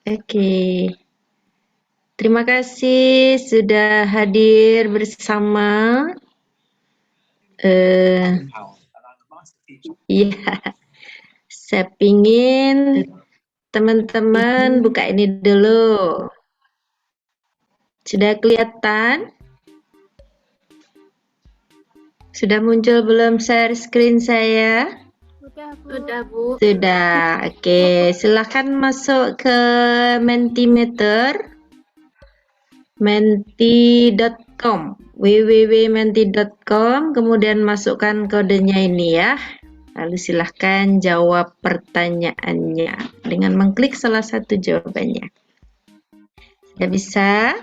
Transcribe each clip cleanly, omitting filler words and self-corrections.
Oke. Terima kasih sudah hadir bersama. Iya, saya pingin teman-teman buka ini dulu. Sudah kelihatan? Sudah muncul belum share screen saya? Udah, Bu. Sudah. Oke, silahkan masuk ke Mentimeter. Menti.com, www.menti.com, kemudian masukkan kodenya ini ya. Lalu silahkan jawab pertanyaannya dengan mengklik salah satu jawabannya. Sudah bisa?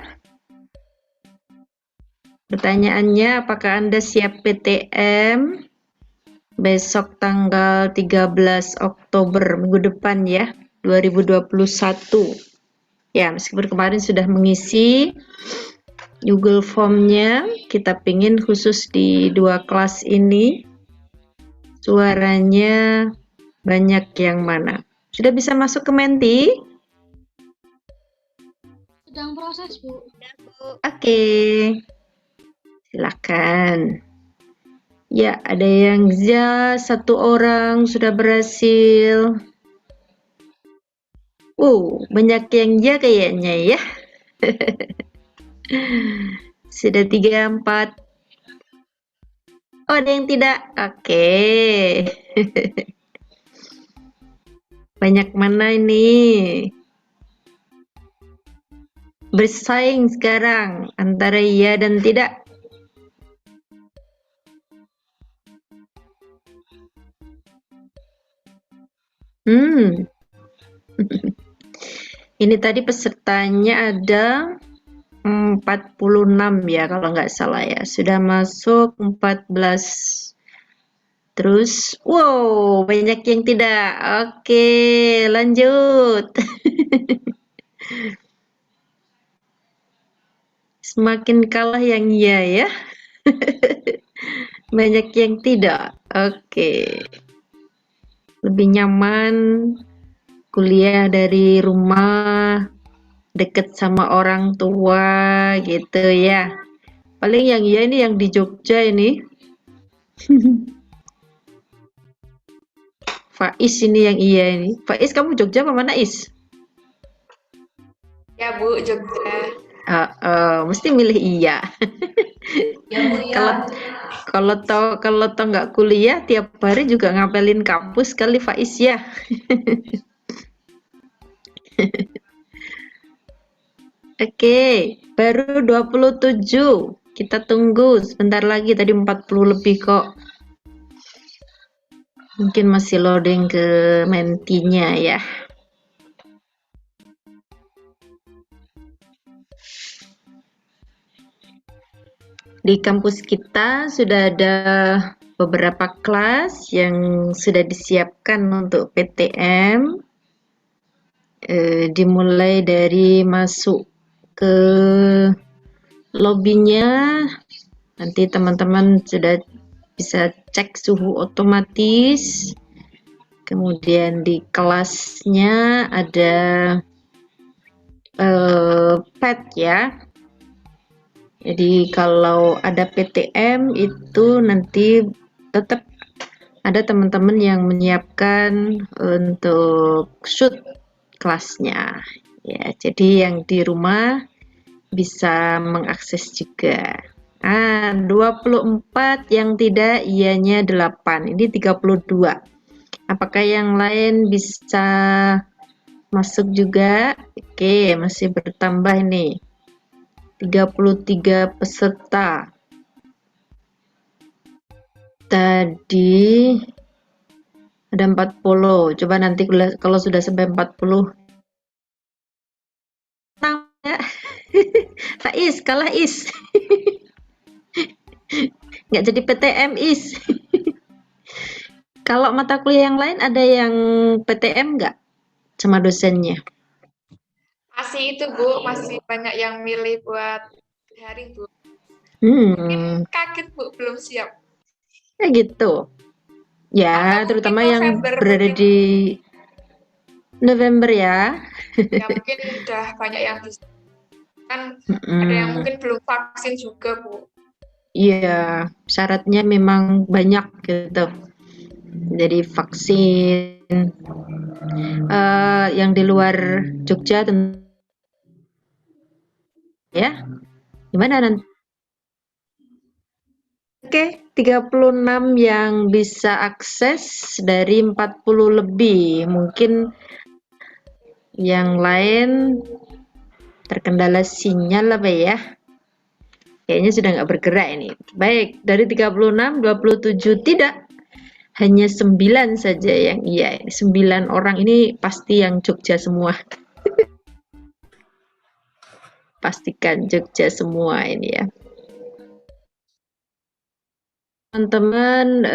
Pertanyaannya, apakah Anda siap PTM besok tanggal 13 Oktober minggu depan ya, 2021. Ya, meskipun kemarin sudah mengisi Google Form-nya, kita pingin khusus di 2 kelas ini suaranya banyak yang mana. Sudah bisa masuk ke Menti? Sedang proses, Bu. Oke. Silakan. Ya, ada yang ya, 1 orang sudah berhasil. Banyak yang ya kayaknya ya. Sudah 3, 4. Oh, ada yang tidak. Oke. Banyak mana ini? Bersaing sekarang antara iya dan tidak. Ini tadi pesertanya ada 46 ya kalau nggak salah ya. Sudah masuk 14. Terus, wow, banyak yang tidak. Oke, lanjut. Semakin kalah yang iya ya. Banyak yang tidak. Oke. Lebih nyaman kuliah dari rumah, deket sama orang tua gitu ya. Paling yang iya ini yang di Jogja ini. Faiz ini yang iya ini. Faiz, kamu Jogja apa mana, Is? Ya, Bu, Jogja. Mesti milih iya. Ya, Bu, ya. Kalau tau nggak kuliah tiap hari juga ngapelin kampus kali Faiz ya. Oke, baru 27. Kita tunggu sebentar lagi, tadi 40 lebih kok. Mungkin masih loading ke mentinya ya. Di kampus kita sudah ada beberapa kelas yang sudah disiapkan untuk PTM. Dimulai dari masuk ke lobbynya, nanti teman-teman sudah bisa cek suhu otomatis. Kemudian di kelasnya ada pet ya. Jadi kalau ada PTM itu nanti tetap ada teman-teman yang menyiapkan untuk shoot kelasnya. Ya, jadi yang di rumah bisa mengakses juga. 24 yang tidak, ianya 8. Ini 32. Apakah yang lain bisa masuk juga? Oke, masih bertambah ini. 33 peserta. Tadi ada 40. Coba nanti kalau sudah sampai 40. Faiz, kalah Is. Nggak jadi PTM Is. Kalau mata kuliah yang lain ada yang PTM nggak sama dosennya? Masih itu, Bu, masih banyak yang milih buat hari, Bu. Hmm, Mungkin kaget, Bu, belum siap. gitu. Ya, Atau terutama mungkin yang November berada mungkin. di November ya. Ya mungkin udah banyak yang bisa. Kan ada yang mungkin belum vaksin juga, Bu. Iya, syaratnya memang banyak gitu. Jadi vaksin yang di luar Jogja ya. Gimana nanti? Oke, 36 yang bisa akses dari 40 lebih. Mungkin yang lain terkendala sinyal apa ya? Kayaknya sudah nggak bergerak ini. Baik, dari 36, 27 tidak. Hanya 9 saja yang iya. 9 orang ini pasti yang Jogja semua. Pastikan Jogja semua ini ya. Teman-teman,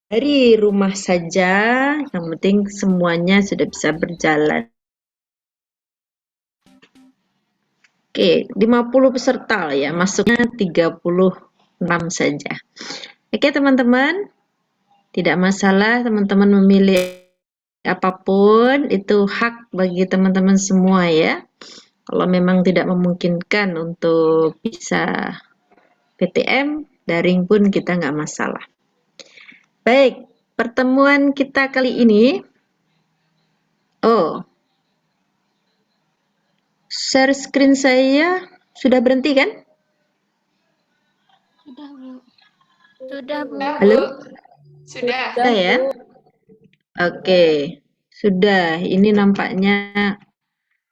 dari rumah saja, yang penting semuanya sudah bisa berjalan. Oke, 50 peserta ya, masuknya 36 saja. Oke teman-teman, tidak masalah teman-teman memilih apapun, itu hak bagi teman-teman semua ya. Kalau memang tidak memungkinkan untuk bisa PTM, daring pun kita nggak masalah. Baik, pertemuan kita kali ini, share screen saya sudah berhenti kan? Sudah, Bu. Sudah, Bu. Halo? Sudah. Sudah ya? Oke, sudah. Ini nampaknya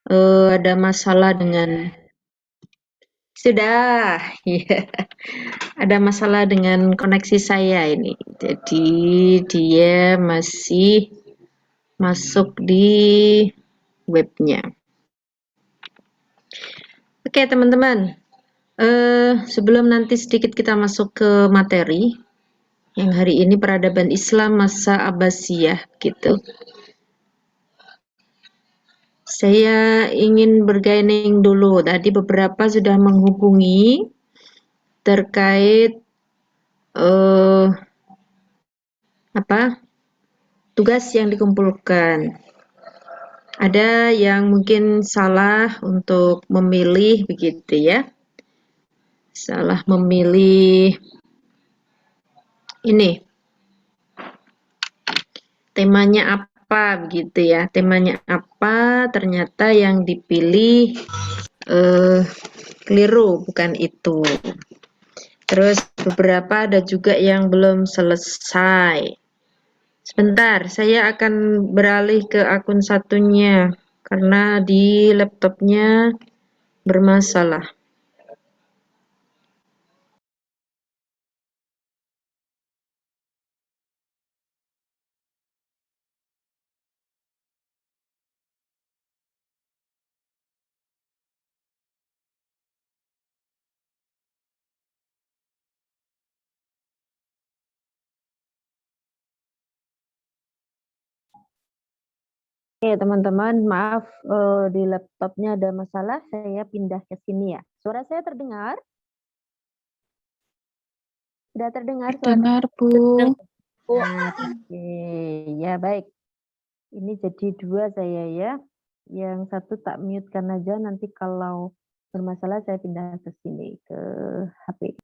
ada masalah dengan sudah, ya. Ada masalah dengan koneksi saya ini. Jadi dia masih masuk di webnya. Oke, teman-teman. Sebelum nanti sedikit kita masuk ke materi, yang hari ini peradaban Islam masa Abbasiyah gitu. Saya ingin bergaining dulu. Tadi beberapa sudah menghubungi terkait tugas yang dikumpulkan. Ada yang mungkin salah untuk memilih begitu ya. Salah memilih ini. Temanya apa begitu ya. Temanya apa, ternyata yang dipilih keliru, bukan itu. Terus beberapa ada juga yang belum selesai. Sebentar, saya akan beralih ke akun satunya karena di laptopnya bermasalah. Oke, teman-teman, maaf di laptopnya ada masalah, saya pindah ke sini ya. Suara saya terdengar? Sudah terdengar suara? Dengar, Bu. Oke, ya baik. Ini jadi dua saya ya. Yang satu tak mute-kan aja, nanti kalau bermasalah saya pindah ke sini, ke HP.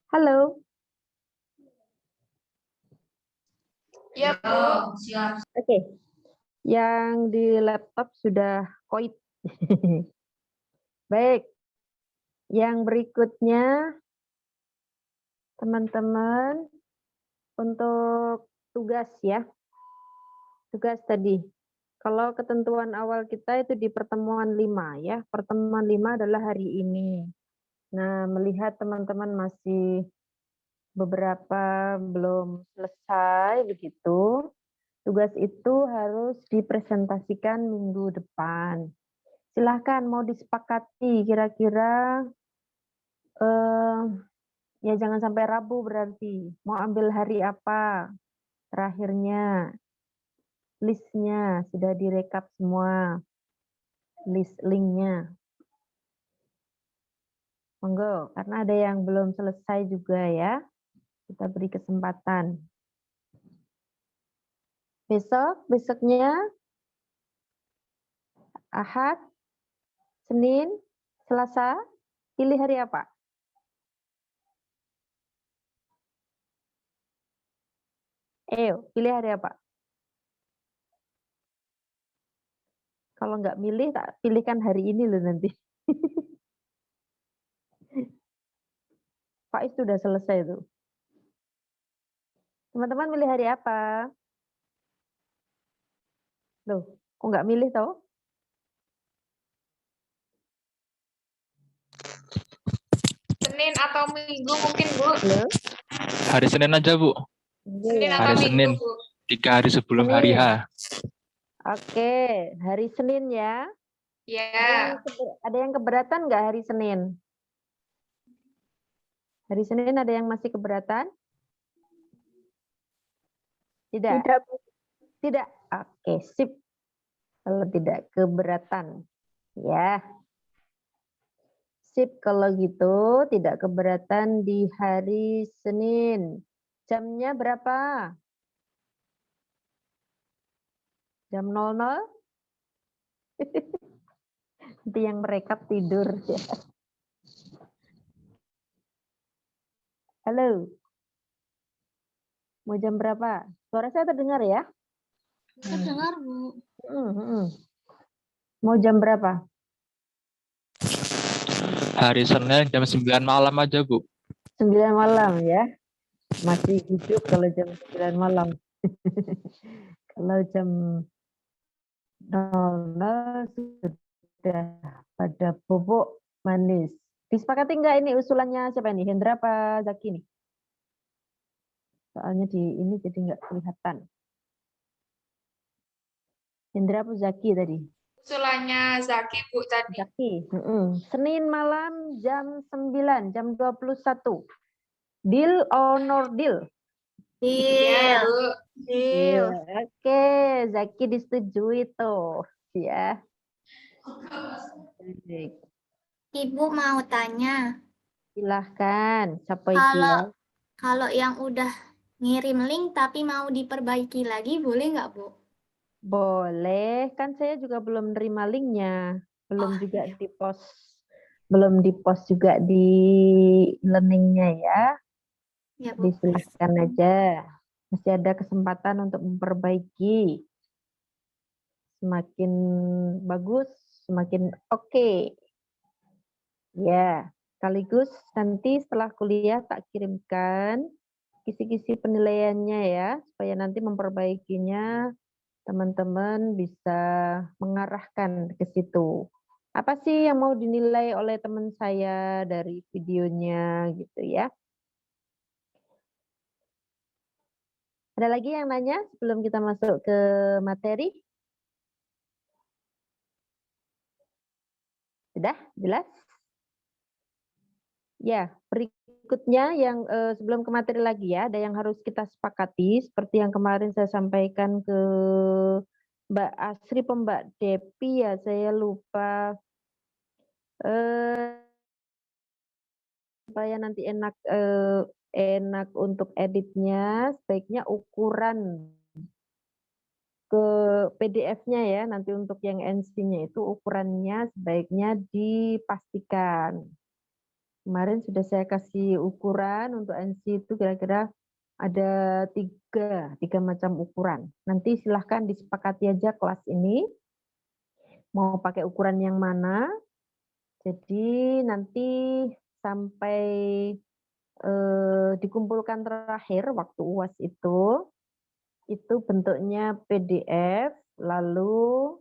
Halo. Ya, Bu. Oke. Yang di laptop sudah koit. Baik. Yang berikutnya, teman-teman, untuk tugas ya. Tugas tadi. Kalau ketentuan awal kita itu di pertemuan 5 ya. Pertemuan 5 adalah hari ini. Nah, melihat teman-teman masih beberapa belum selesai begitu, tugas itu harus dipresentasikan minggu depan. Silahkan mau disepakati kira-kira ya jangan sampai Rabu berarti. Mau ambil hari apa? Terakhirnya listnya sudah direkap semua. List linknya. Monggo, karena ada yang belum selesai juga ya. Kita beri kesempatan. Besoknya Ahad, Senin, Selasa, pilih hari apa? Pilih hari apa? Kalau nggak milih, tak pilihkan hari ini loh nanti. Faiz sudah selesai tuh. Teman-teman milih hari apa? Loh, kok nggak milih tau? Senin atau Minggu mungkin, Bu. Halo? Hari Senin aja, Bu. Senin Ya. atau Hari Minggu, Senin. Bu. 3 hari sebelum hari H. Oke, hari Senin ya. Ya. Ada yang keberatan nggak hari Senin? Hari Senin ada yang masih keberatan? Tidak. Tidak. Oke, sip. Kalau tidak keberatan. Ya. Sip, kalau gitu tidak keberatan di hari Senin. Jamnya berapa? Jam 00? Nanti yang merekap tidur. Halo. Mau jam berapa? Suara saya terdengar ya? Terdengar, Bu. Mau jam berapa? Hari Senin jam 9 malam aja, Bu. 9 malam ya. Masih hidup kalau jam 9 malam. Kalau jam 00 sudah pada bobok manis. Disepakati enggak ini usulannya siapa ini? Hendra apa Zaki nih? Soalnya di ini jadi enggak kelihatan. Hendra apa Zaki tadi? Usulannya Zaki, Bu, tadi. Zaki. Senin malam jam 9, jam 21. Deal or no deal? Ya, Bu. Deal. Oke, Zaki disetujui tuh. Ya. Baik. Ibu mau tanya, Silahkan. Siapa itu ya? kalau yang udah ngirim link tapi mau diperbaiki lagi, boleh nggak, Bu? Boleh. Kan saya juga belum nerima linknya. Belum Oh, juga iya. di-post. Belum di-post juga di learningnya ya. Ya, Jadi Bu. silahkan aja. Masih ada kesempatan untuk memperbaiki. Semakin bagus, semakin oke. Ya, sekaligus nanti setelah kuliah tak kirimkan kisi-kisi penilaiannya ya, supaya nanti memperbaikinya teman-teman bisa mengarahkan ke situ. Apa sih yang mau dinilai oleh teman saya dari videonya gitu ya. Ada lagi yang nanya sebelum kita masuk ke materi? Sudah jelas? Ya, berikutnya yang sebelum ke materi lagi ya, ada yang harus kita sepakati seperti yang kemarin saya sampaikan ke Mbak Asri, Mbak Depi ya, saya lupa supaya nanti enak untuk editnya, sebaiknya ukuran ke PDF-nya ya, nanti untuk yang NC-nya itu ukurannya sebaiknya dipastikan. Kemarin sudah saya kasih ukuran untuk NC itu kira-kira Ada tiga macam ukuran. Nanti silahkan disepakati aja kelas ini mau pakai ukuran yang mana. Jadi nanti sampai dikumpulkan terakhir waktu UAS itu bentuknya PDF, lalu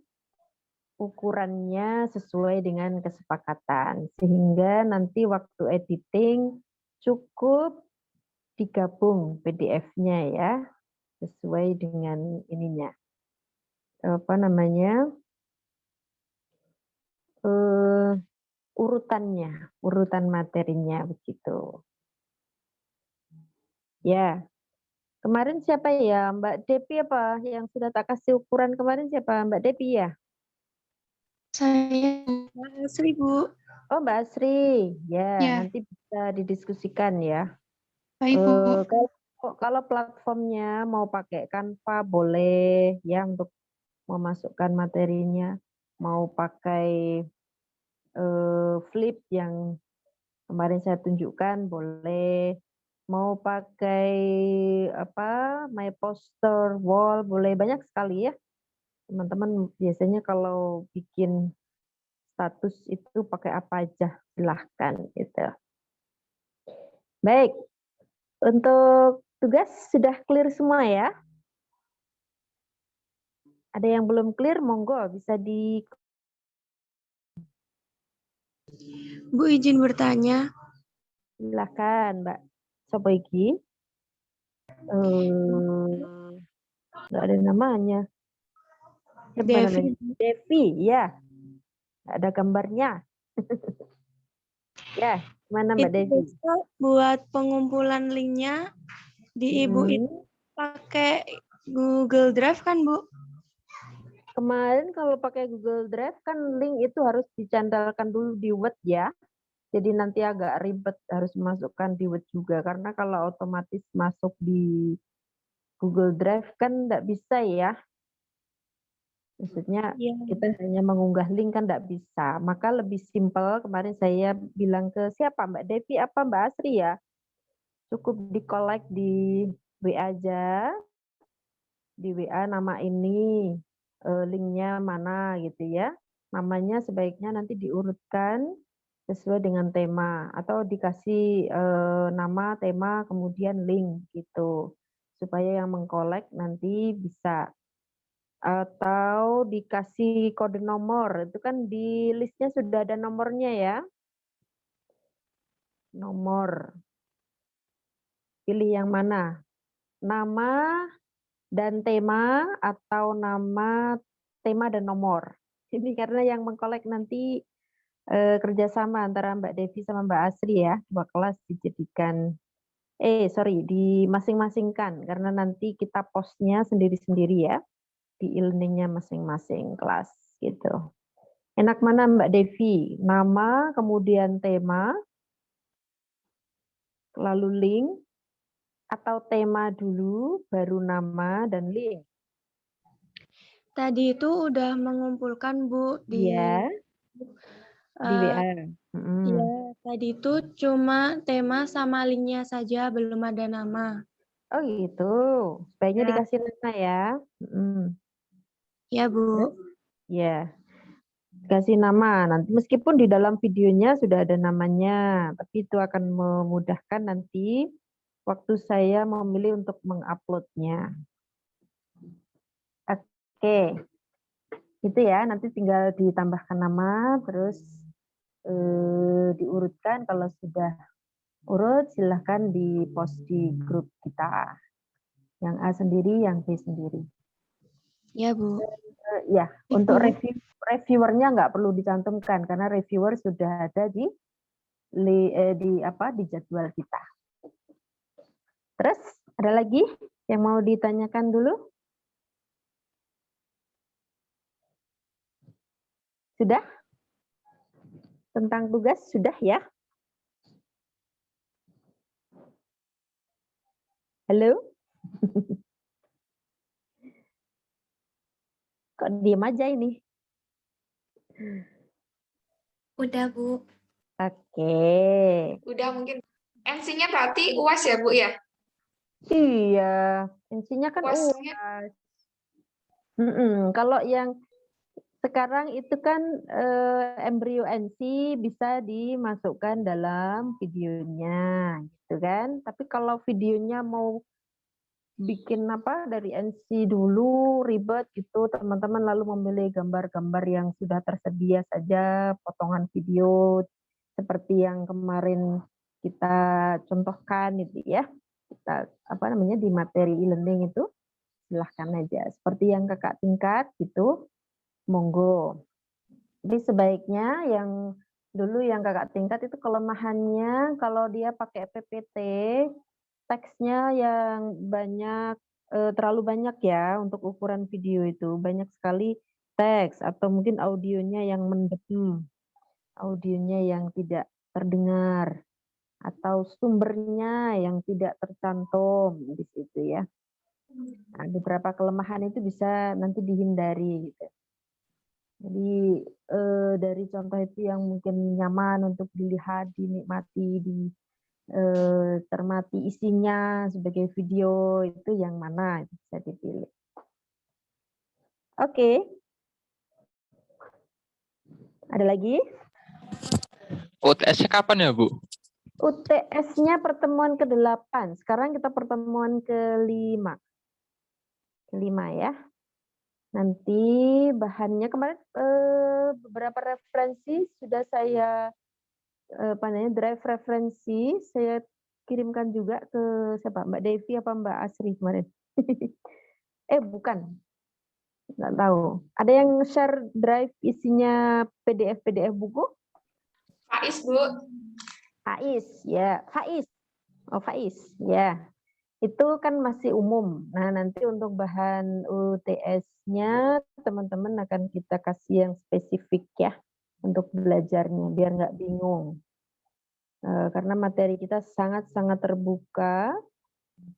ukurannya sesuai dengan kesepakatan. Sehingga nanti waktu editing cukup digabung PDF-nya ya, sesuai dengan ininya. Apa namanya? Urutan materinya begitu. Ya. Kemarin siapa ya? Mbak Depi apa? Yang sudah tak kasih ukuran kemarin siapa? Mbak Depi ya? Saya Mbak Asri, Bu. Oh, Mbak Asri. Ya, Ya. nanti bisa didiskusikan ya. Baik, Bu. Kalau platformnya mau pakai Canva boleh ya untuk memasukkan materinya. Mau pakai Flip yang kemarin saya tunjukkan boleh. Mau pakai apa? My Poster Wall boleh, banyak sekali ya. Teman-teman biasanya kalau bikin status itu pakai apa aja, silahkan gitu. Baik, untuk tugas sudah clear semua ya? Ada yang belum clear, monggo bisa di... Bu izin bertanya. Silahkan Mbak Sopoiki. Nggak ada namanya. Siapa Devi. namanya? Devi, ya. Nggak ada gambarnya. Ya, mana Mbak Itu Devi? besok buat pengumpulan linknya di Ibu itu pakai Google Drive kan, Bu? Kemarin kalau pakai Google Drive kan link itu harus dicandalkan dulu di Word ya. Jadi nanti agak ribet harus masukkan di Word juga. Karena kalau otomatis masuk di Google Drive kan nggak bisa ya. Maksudnya kita hanya mengunggah link kan nggak bisa. Maka lebih simpel kemarin saya bilang ke siapa Mbak Devi apa Mbak Asri ya. Cukup di-collect di WA aja. Di WA nama ini, linknya mana gitu ya. Namanya sebaiknya nanti diurutkan sesuai dengan tema atau dikasih nama, tema, kemudian link gitu. Supaya yang mengkolek nanti bisa. Atau dikasih kode nomor, itu kan di listnya sudah ada nomornya ya. Nomor. Pilih yang mana? Nama dan tema atau nama, tema dan nomor. Ini karena yang mengkolek nanti kerjasama antara Mbak Devi sama Mbak Asri ya, dua kelas dijadikan, dimasing-masingkan karena nanti kita postnya sendiri-sendiri ya di e-learningnya masing-masing kelas gitu. Enak mana Mbak Devi? Nama, kemudian tema, lalu link, atau tema dulu, baru nama dan link? Tadi itu udah mengumpulkan, Bu, di WA. Iya, tadi itu cuma tema sama linknya saja, belum ada nama. Oh gitu, sebaiknya Ya. dikasih nama ya. Ya, Bu. Ya, kasih nama. Nanti meskipun di dalam videonya sudah ada namanya, tapi itu akan memudahkan nanti waktu saya memilih untuk menguploadnya. Oke, itu ya. Nanti tinggal ditambahkan nama, terus diurutkan. Kalau sudah urut, silahkan di-post di grup kita. Yang A sendiri, yang B sendiri. Ya, Bu. Ya, untuk reviewernya nggak perlu dicantumkan karena reviewer sudah ada di jadwal kita. Terus ada lagi yang mau ditanyakan dulu? Sudah? Tentang tugas sudah ya? Halo? Kok diam aja ini? Udah, Bu. Oke. Udah mungkin. MC-nya berarti UAS ya, Bu ya? Iya, NC-nya kan Kuasnya UAS. Kalau yang sekarang itu kan embrio NC bisa dimasukkan dalam videonya, gitu kan. Tapi kalau videonya mau bikin apa dari NC dulu ribet gitu, teman-teman lalu memilih gambar-gambar yang sudah tersedia saja, potongan video seperti yang kemarin kita contohkan itu ya. Kita apa namanya di materi e-learning itu silahkan aja. Seperti yang kakak tingkat gitu, monggo. Jadi sebaiknya yang dulu yang kakak tingkat itu kelemahannya kalau dia pakai PPT, teksnya yang banyak, terlalu banyak ya untuk ukuran video itu. Banyak sekali teks atau mungkin audionya yang mendem, audionya yang tidak terdengar, atau sumbernya yang tidak tercantum di situ ya. Nah, beberapa kelemahan itu bisa nanti dihindari gitu. Jadi dari contoh itu yang mungkin nyaman untuk dilihat, dinikmati, cermati isinya sebagai video itu yang mana itu bisa dipilih. Oke. Ada lagi? UTS-nya kapan ya, Bu? UTS-nya pertemuan ke-8. Sekarang kita pertemuan ke-5. Ke-5 ya. Nanti bahannya kemarin beberapa referensi sudah saya drive referensi saya kirimkan juga ke siapa, Mbak Devi apa Mbak Asri kemarin. Bukan, nggak tahu. Ada yang share drive isinya PDF buku? Faiz, Bu. Faiz, ya. Faiz. Oh, Faiz, ya. Itu kan masih umum. Nah, nanti untuk bahan UTS-nya teman-teman akan kita kasih yang spesifik ya untuk belajarnya biar nggak bingung. Karena materi kita sangat-sangat terbuka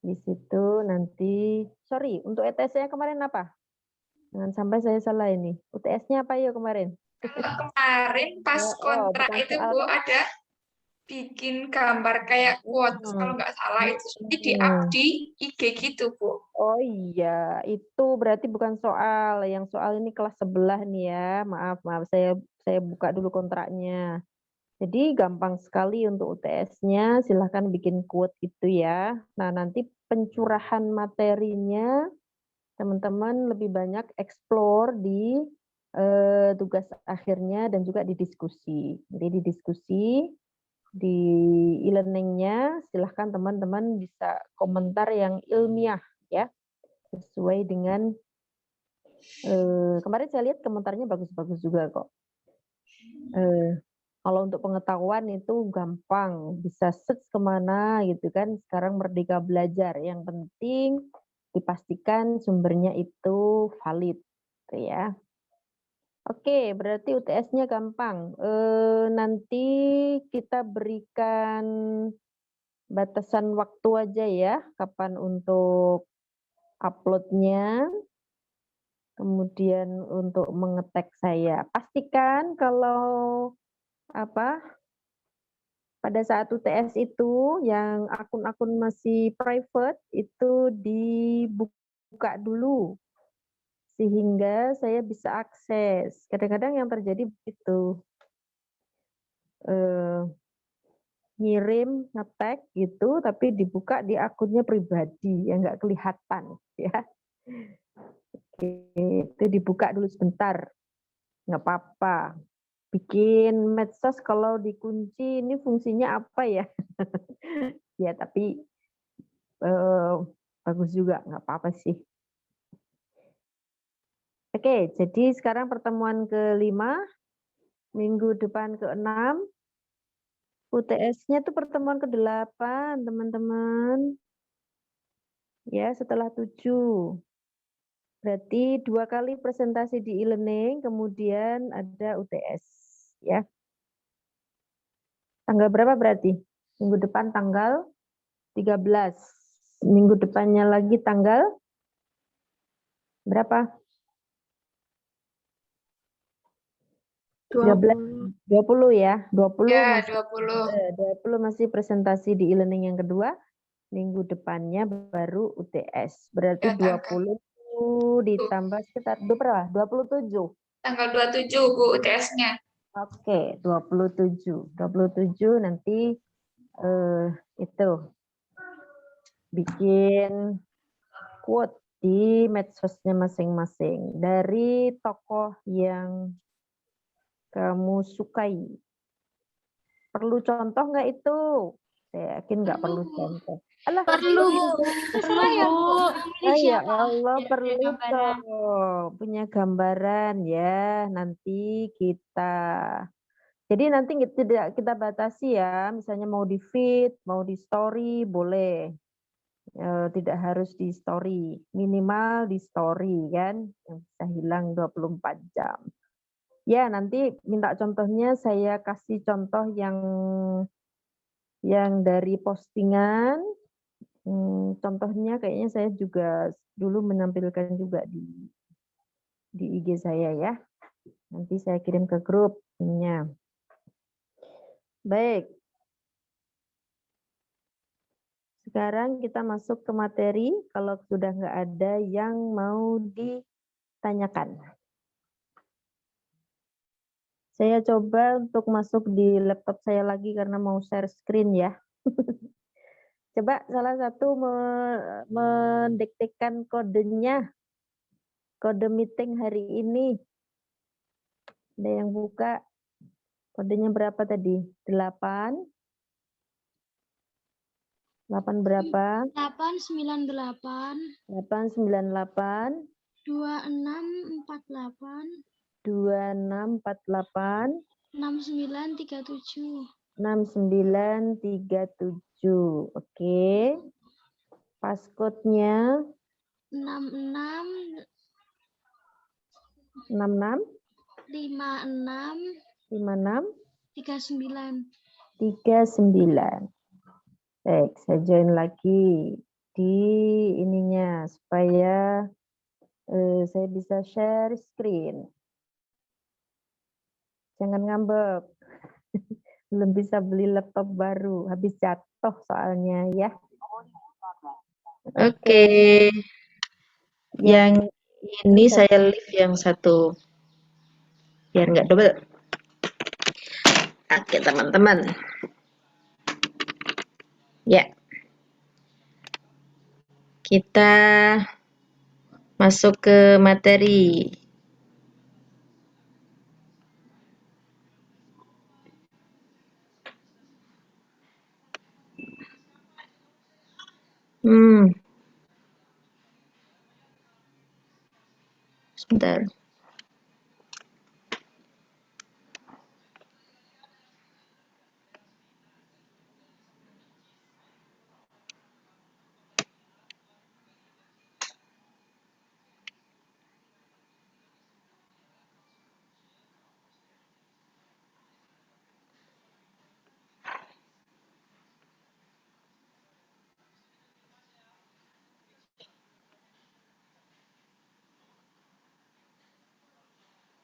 di situ nanti. Sorry, untuk ETS-nya kemarin apa? Jangan sampai saya salah ini. UTS-nya apa ya kemarin? Kalau kemarin pas kontrak bukan itu, soal Bu, kan? ada bikin gambar kayak quotes. Kalau nggak salah itu nanti di-up di IG gitu, Bu. Oh iya, itu berarti bukan soal. Yang soal ini kelas sebelah nih ya. Maaf, saya buka dulu kontraknya. Jadi gampang sekali untuk UTS-nya, silahkan bikin quote itu ya. Nah, nanti pencurahan materinya teman-teman lebih banyak explore di tugas akhirnya dan juga di diskusi. Jadi di diskusi, di e-learning-nya silahkan teman-teman bisa komentar yang ilmiah ya, sesuai dengan kemarin saya lihat komentarnya bagus-bagus juga kok. Kalau untuk pengetahuan itu gampang, bisa search kemana gitu kan. Sekarang Merdeka Belajar, yang penting dipastikan sumbernya itu valid, gitu ya. Oke, berarti UTS-nya gampang. Nanti kita berikan batasan waktu aja ya, kapan untuk uploadnya, kemudian untuk mengetek saya. Pastikan kalau pada saat UTS itu yang akun-akun masih private itu dibuka dulu sehingga saya bisa akses. Kadang-kadang yang terjadi begitu, ngirim ngetek gitu tapi dibuka di akunnya pribadi yang nggak kelihatan ya. Oke, itu dibuka dulu sebentar, nggak apa-apa. Bikin medsos kalau dikunci ini fungsinya apa ya? Ya tapi bagus juga, nggak apa-apa sih. Oke, jadi sekarang pertemuan ke-5, minggu depan ke-6, UTS-nya tuh pertemuan ke-8, teman-teman. Ya, setelah 7. Berarti 2 kali presentasi di e-learning, kemudian ada UTS. Ya. Tanggal berapa berarti? Minggu depan tanggal 13. Minggu depannya lagi tanggal berapa? 13, 20 ya. 20 Ya, masih 20. 20 masih presentasi di e-learning yang kedua. Minggu depannya baru UTS. Berarti Ya, tanggal 20 ditambah sekitar berapa? 27. tanggal 27 Bu UTS-nya. Oke, 27. 27 nanti itu bikin quote di medsosnya masing-masing dari tokoh yang kamu sukai. Perlu contoh nggak itu? Saya yakin nggak perlu contoh. Alah, Perlu, Bu. Perlu ya, Bu. ah, ya Siapa? Allah, Biar punya perlu gambaran. toh. Punya gambaran ya. Nanti kita. Jadi nanti tidak kita batasi ya. Misalnya mau di feed, mau di story, boleh. Tidak harus di story. Minimal di story kan. Yang bisa hilang 24 jam. Ya, nanti minta contohnya saya kasih contoh yang dari postingan. Contohnya kayaknya saya juga dulu menampilkan juga di IG saya ya. Nanti saya kirim ke grup linknya. Baik. Sekarang kita masuk ke materi. Kalau sudah nggak ada yang mau ditanyakan. Saya coba untuk masuk di laptop saya lagi karena mau share screen ya. Coba salah satu mendiktekan kodenya. Kode meeting hari ini. Ada yang buka? Kodenya berapa tadi? 8. 8 berapa? 898 898 2648 2648 6937 6937. Oke. Passcode-nya 66 66 56 56 39. 39. Baik, saya join lagi di ininya supaya saya bisa share screen. Jangan ngambek. Belum bisa beli laptop baru, habis jatuh soalnya ya. Oke. Yang ini bisa- saya live yang satu. Biar nggak double. Oke, teman-teman. Ya. Kita masuk ke materi. Sebentar.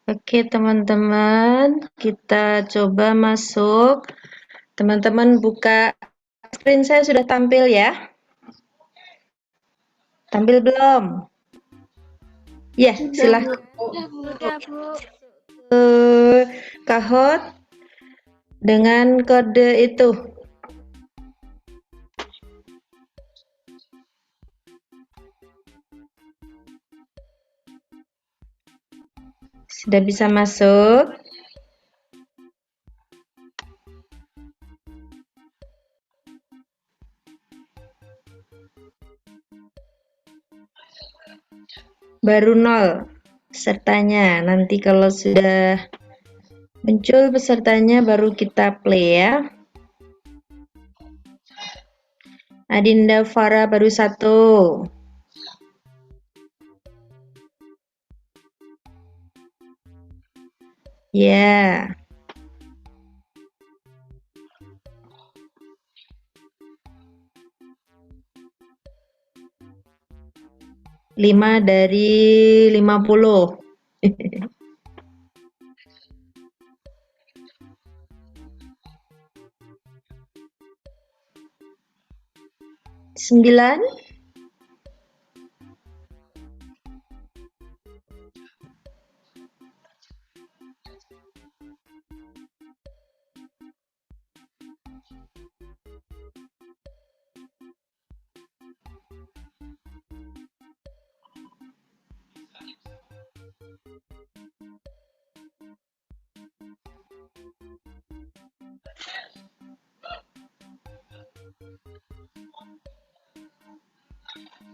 Oke, teman-teman, kita coba masuk. Teman-teman buka screen saya sudah tampil ya? Tampil belum? Ya, silahkan Udah, Bu. ke Kahoot dengan kode itu. Sudah bisa masuk? Baru 0 pesertanya. Nanti kalau sudah muncul pesertanya baru kita play ya. Adinda Farah baru 1. Ya. Lima dari 50. 9.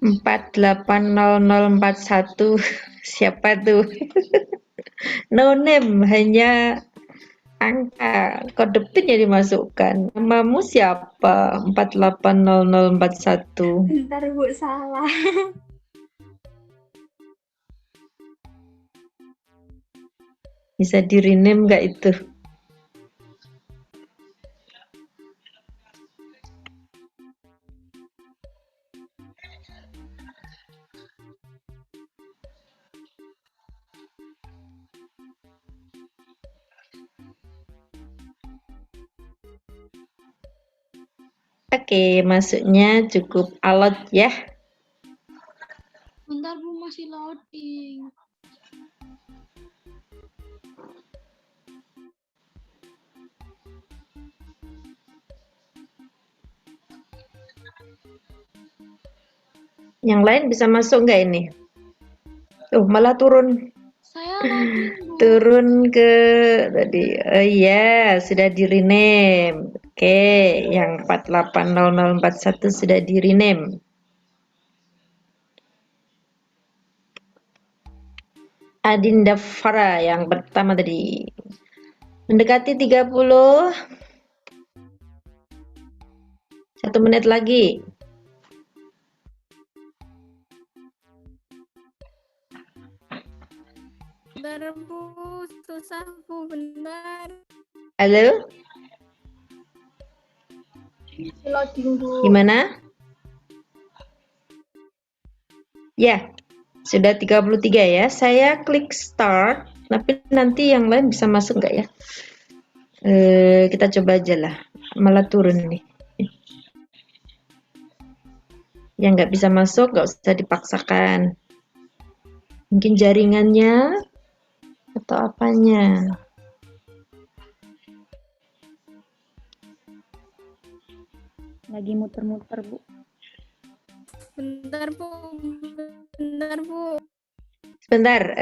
Empat 480041. Siapa tuh? No name, hanya angka. Kode PIN yang dimasukkan. Namamu siapa? 480041. Bentar Bu, salah. Bisa di rename nggak itu? Oke, masuknya cukup alot ya. Bentar Bu, masih loading. Yang lain bisa masuk nggak ini? Malah turun. Saya loading Bu. Turun ke tadi. Iya, sudah di rename. Oke, yang 480041 sudah di rename. Adinda Farah yang pertama tadi. Mendekati 30. 1 menit lagi. Bentar Bu, susah Bu, bentar. Halo, Loading Bu. gimana? Ya, sudah 33 ya. Saya klik start, tapi nanti yang lain bisa masuk nggak ya? Kita coba aja lah. Malah turun nih. Yang nggak bisa masuk nggak usah dipaksakan. Mungkin jaringannya atau apanya. Lagi muter-muter, Bu. Bentar Bu, bentar Bu. Sebentar,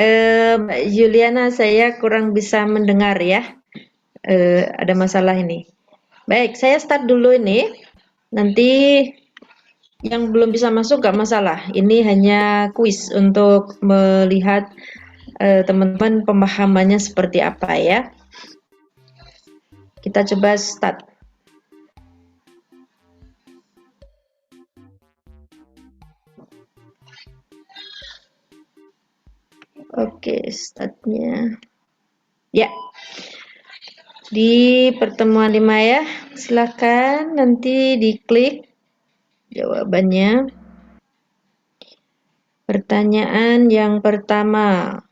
Mbak Juliana, saya kurang bisa mendengar ya. Ada masalah ini. Baik, saya start dulu ini. Nanti yang belum bisa masuk nggak masalah. Ini hanya kuis untuk melihat teman-teman pemahamannya seperti apa ya. Kita coba start. Oke, startnya. Ya, di pertemuan 5 ya. Silakan nanti diklik jawabannya. Pertanyaan yang pertama.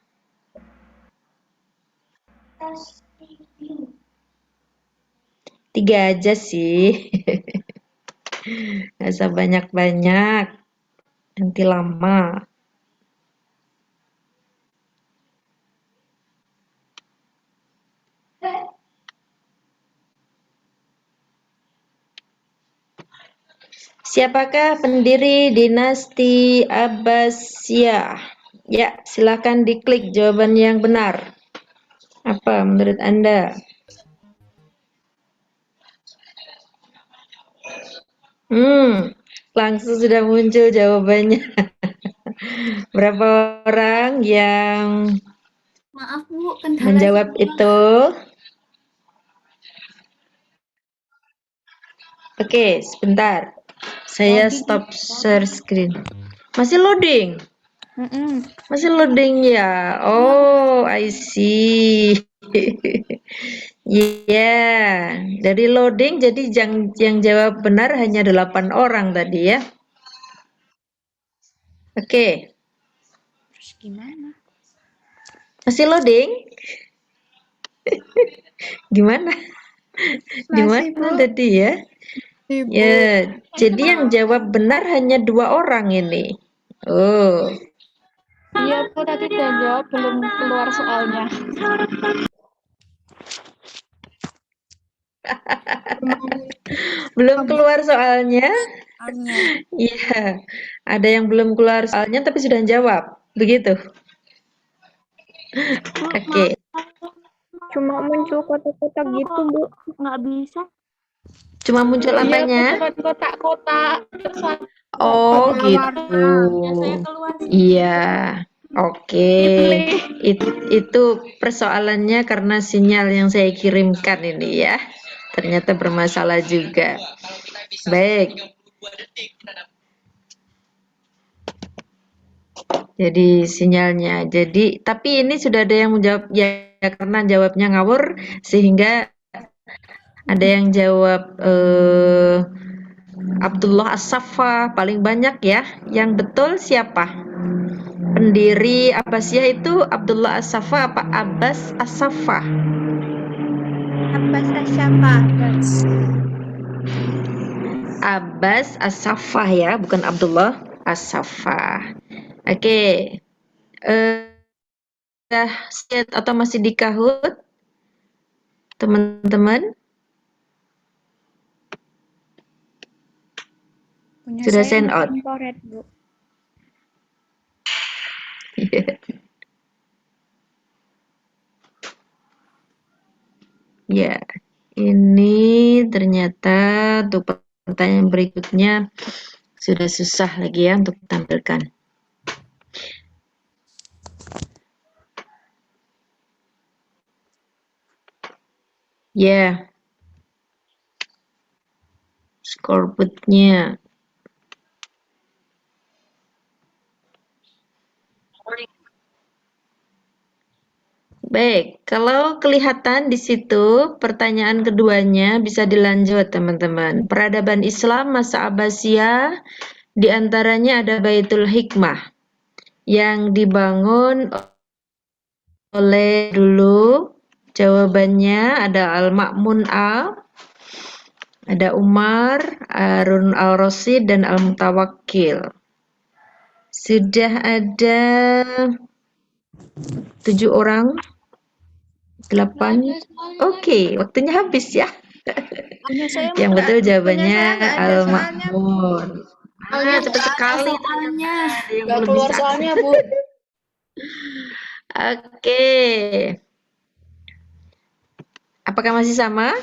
Tiga aja sih. Nggak usah banyak-banyak. Nanti lama. Siapakah pendiri dinasti Abbasiyah? Ya, silakan diklik jawaban yang benar. Apa menurut Anda? Langsung sudah muncul jawabannya. Berapa orang yang Maaf Bu, kendala menjawab sinyal. itu? Oke, sebentar. Saya stop share screen. Masih loading? Masih loading ya? Oh, I see. Iya, dari loading jadi yang jawab benar hanya 8 orang tadi ya. Oke, Terus gimana? masih loading? Gimana? Di Masih, mana Bu. tadi ya? Ibu. Ya, jadi yang jawab benar hanya 2 orang ini. Oh, Iya, Bu, tadi udah jawab, belum keluar soalnya. belum keluar soalnya. Soalnya. Iya, ada yang belum keluar soalnya tapi sudah jawab. Begitu. Bu, Oke. Cuma muncul kotak-kotak gitu, Bu. nggak bisa. Cuma muncul Iya, Bu, apanya? cuma kotak-kotak. Terus Oh, Warna-warna. gitu. biasanya keluar Iya. Oke. pilih. Itu persoalannya karena sinyal yang saya kirimkan ini ya. Ternyata bermasalah juga. Baik. Jadi sinyalnya. Jadi tapi ini sudah ada yang menjawab ya karena jawabnya ngawur sehingga ada yang jawab Abdullah As-Saffah paling banyak ya. Yang betul siapa? Pendiri Abbasiyah itu Abdullah As-Saffah apa Abbas As-Saffah? Abbas Asyafa. Abbas As-Saffah ya, bukan Abdullah As-Saffah. Oke. Sudah set atau masih di Kahoot? Teman-teman? Punya Sudah saya send out. temporet, Bu. Ya, ini ternyata untuk pertanyaan berikutnya sudah susah lagi ya untuk ditampilkan. Ya, scoreboardnya. Baik, kalau kelihatan di situ pertanyaan keduanya bisa dilanjut teman-teman. Peradaban Islam masa Abbasiyah diantaranya ada Baitul Hikmah yang dibangun oleh dulu. Jawabannya ada Al-Ma'mun ada Umar, Harun Al-Rasyid dan Al-Mutawakkil. Sudah ada 7 orang. 8. Oke, waktunya habis ya. Punya saya Yang betul jawabannya punya saya nggak ada soalnya. Al-Ma'mun. Cepat sekali soalnya. ada yang Nggak belum keluar bisa. soalnya, Bu. Oke. Apakah masih sama?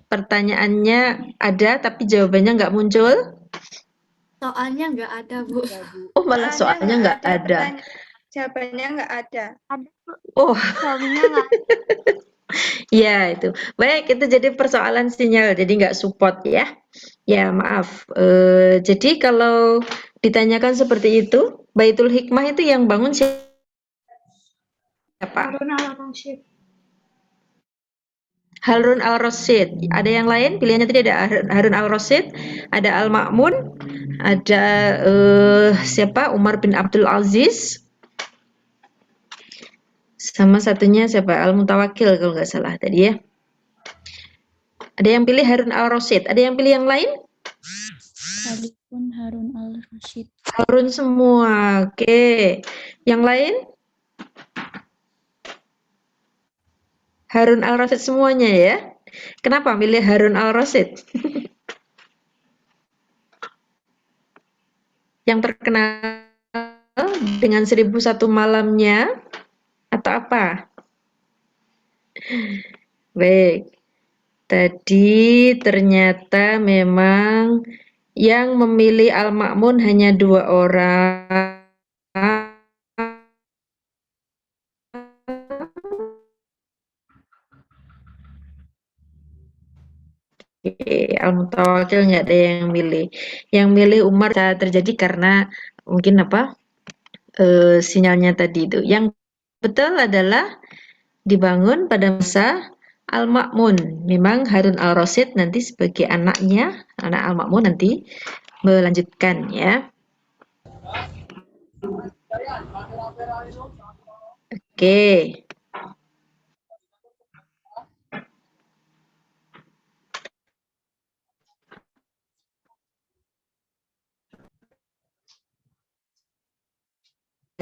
Pertanyaannya ada tapi jawabannya nggak muncul? Soalnya nggak ada, Bu. Oh, malah soalnya nggak ada. Jawabannya nggak ada. Ada, Bu. Oh, Soalnya nggak ya itu. Baik, itu jadi persoalan sinyal, jadi nggak support ya. Ya, maaf. Jadi kalau ditanyakan seperti itu, Baitul Hikmah itu yang bangun siapa? Harun Al-Rasyid. Harun Al-Rasyid. Ada yang lain? Pilihannya tadi ada Harun Al-Rasyid, ada Al-Ma'mun, ada siapa? Umar bin Abdul Aziz. Sama satunya siapa? Al-Mutawakkil kalau nggak salah tadi ya. Ada yang pilih Harun Al-Rasyid. Ada yang pilih yang lain? Tadi pun Harun Al-Rasyid. Harun semua. Oke. Yang lain? Harun Al-Rasyid semuanya ya. Kenapa milih Harun Al-Rasyid? Yang terkenal dengan 1001 malamnya atau apa? Baik. Tadi ternyata memang yang memilih Al-Ma'mun hanya 2 orang. Al-Mutawakkil nggak ada yang milih. Yang milih Umar terjadi karena mungkin apa sinyalnya tadi itu. Yang betul adalah dibangun pada masa Al-Ma'mun. Memang Harun Al-Rasyid nanti sebagai anaknya, anak Al-Ma'mun nanti melanjutkan ya. Oke.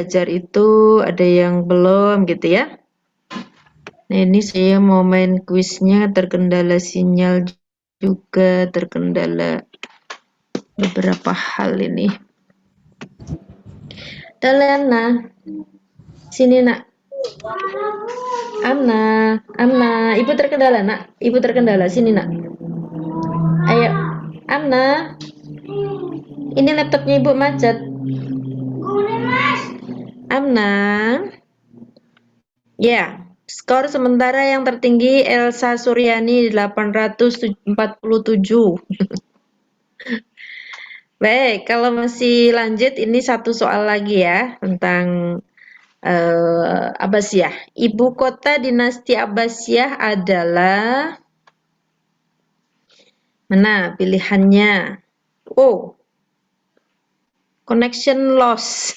belajar itu, ada yang belum gitu ya. Nah, ini saya mau main kuisnya, terkendala sinyal juga, terkendala beberapa hal ini. Dalena, sini nak. Amna, ibu terkendala nak, ibu terkendala, sini nak. Ayo, Amna. Ini laptopnya ibu macet. Amna. Ya, skor sementara yang tertinggi Elsa Suryani 847. Baik, kalau masih lanjut ini satu soal lagi ya tentang Abbasiyah. Ibu kota dinasti Abbasiyah adalah mana pilihannya? Oh, connection loss.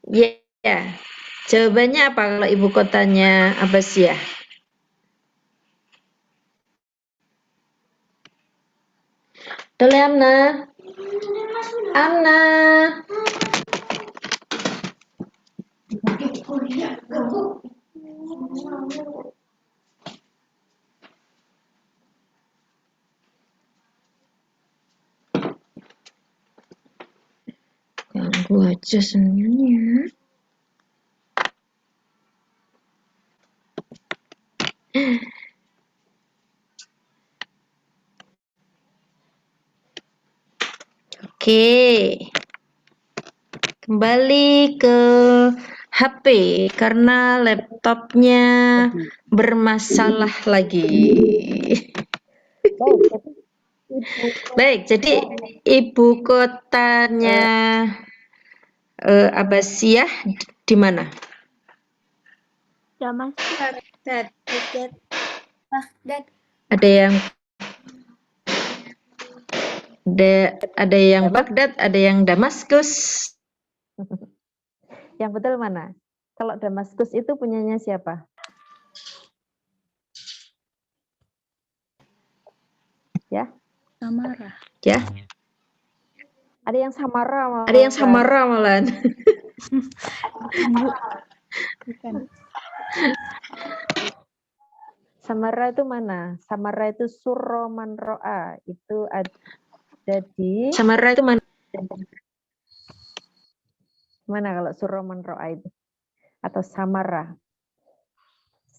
Ya, yeah. Jawabannya apa kalau ibu kotanya Abbasiyah? Dole Amna. Amna. Ganggu aja semuanya. Oke. Kembali ke HP karena laptopnya bermasalah lagi. Baik, jadi ibu kotanya Abbasiyah di mana? Damaskus. Baghdad. Ada yang Baghdad, ada yang Damaskus. Yang betul mana? Kalau Damaskus itu punyanya siapa? Ya, Samara. Ya, ada yang Samara malah. ada yang Samara malahan. Bukan. Samara itu mana? Samara itu Surro Manro'a. Itu ada di Samara itu mana? mana kalau Surro Manro'a itu? Atau Samara?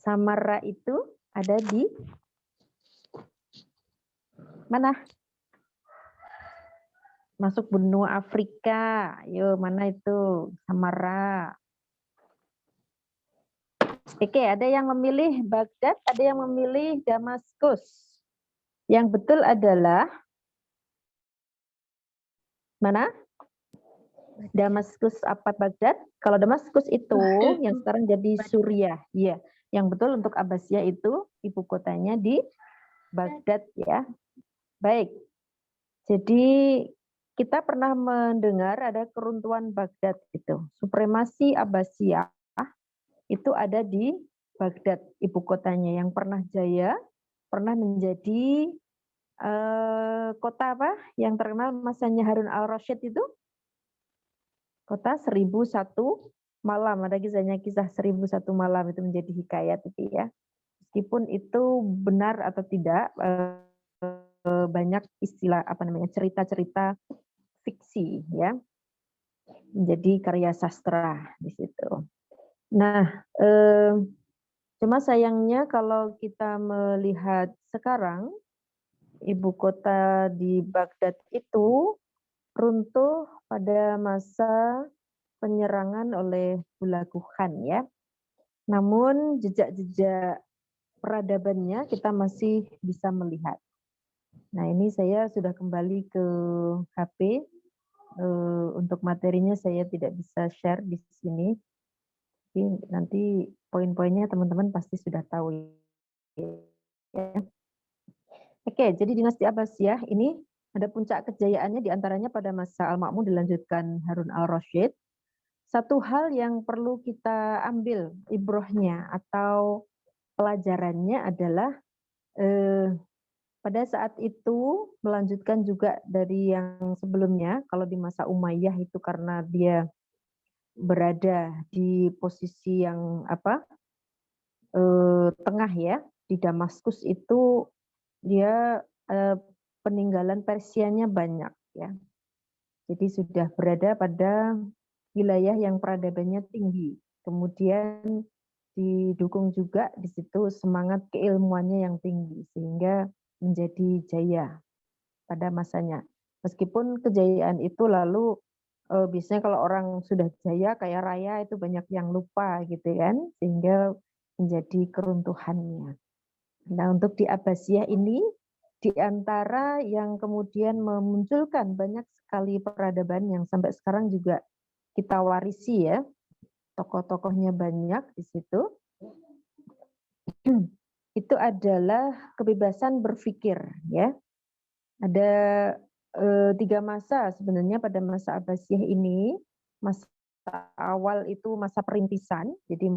Samara itu ada di mana? Masuk benua Afrika. Yo, mana itu? Samara. Oke, ada yang memilih Baghdad, ada yang memilih Damaskus. Yang betul adalah mana? Damaskus apa Baghdad? Kalau Damaskus itu yang sekarang jadi Suriah. Iya, yang betul untuk Abbasiyah itu ibu kotanya di Baghdad ya. Baik. Jadi kita pernah mendengar ada keruntuhan Baghdad itu. Supremasi Abbasiyah itu ada di Baghdad, ibu kotanya yang pernah jaya, pernah menjadi kota apa yang terkenal masanya Harun al-Rasyid itu? Kota 1001 malam, ada kisah 1001 malam itu menjadi hikayat itu ya. Meskipun itu benar atau tidak, banyak istilah cerita-cerita fiksi ya, menjadi karya sastra di situ. Nah, cuma sayangnya kalau kita melihat sekarang ibu kota di Baghdad itu runtuh pada masa penyerangan oleh Hulagu Khan ya. Namun jejak-jejak peradabannya kita masih bisa melihat. Nah, ini saya sudah kembali ke HP. Untuk materinya saya tidak bisa share di sini. Tapi nanti poin-poinnya teman-teman pasti sudah tahu ya. Oke, jadi dinasti Abbasiyah ini ada puncak kejayaannya diantaranya pada masa Al-Ma'mun dilanjutkan Harun al-Rasyid. Satu hal yang perlu kita ambil ibrohnya atau pelajarannya adalah pada saat itu melanjutkan juga dari yang sebelumnya, kalau di masa Umayyah itu karena dia berada di posisi yang tengah ya. Di Damaskus itu dia peninggalan Persianya banyak ya. Jadi sudah berada pada wilayah yang peradabannya tinggi. Kemudian didukung juga di situ semangat keilmuannya yang tinggi sehingga menjadi jaya pada masanya. Meskipun kejayaan itu lalu biasanya kalau orang sudah jaya kaya raya itu banyak yang lupa gitu kan, sehingga menjadi keruntuhannya. Nah, untuk di Abbasiyah ini di antara yang kemudian memunculkan banyak sekali peradaban yang sampai sekarang juga kita warisi ya. Tokoh-tokohnya banyak di situ. Itu adalah kebebasan berpikir ya. Ada 3 masa sebenarnya pada masa Abbasiyah ini. Masa awal itu masa perintisan, jadi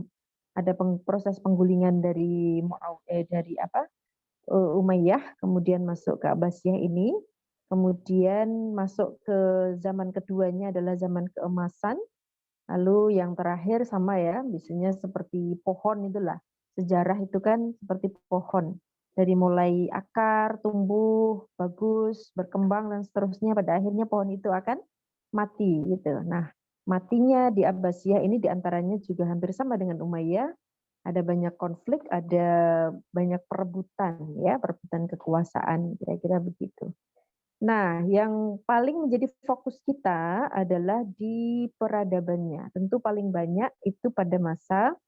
ada proses penggulingan dari Umayyah, kemudian masuk ke Abbasiyah ini, kemudian masuk ke zaman keduanya adalah zaman keemasan, lalu yang terakhir sama ya, biasanya seperti pohon itulah, sejarah itu kan seperti pohon, dari mulai akar, tumbuh, bagus, berkembang dan seterusnya, pada akhirnya pohon itu akan mati gitu. Nah, matinya di Abbasiyah ini diantaranya juga hampir sama dengan Umayyah, ada banyak konflik, ada banyak perebutan ya, perebutan kekuasaan, kira-kira begitu. Nah, yang paling menjadi fokus kita adalah di peradabannya. Tentu paling banyak itu pada masa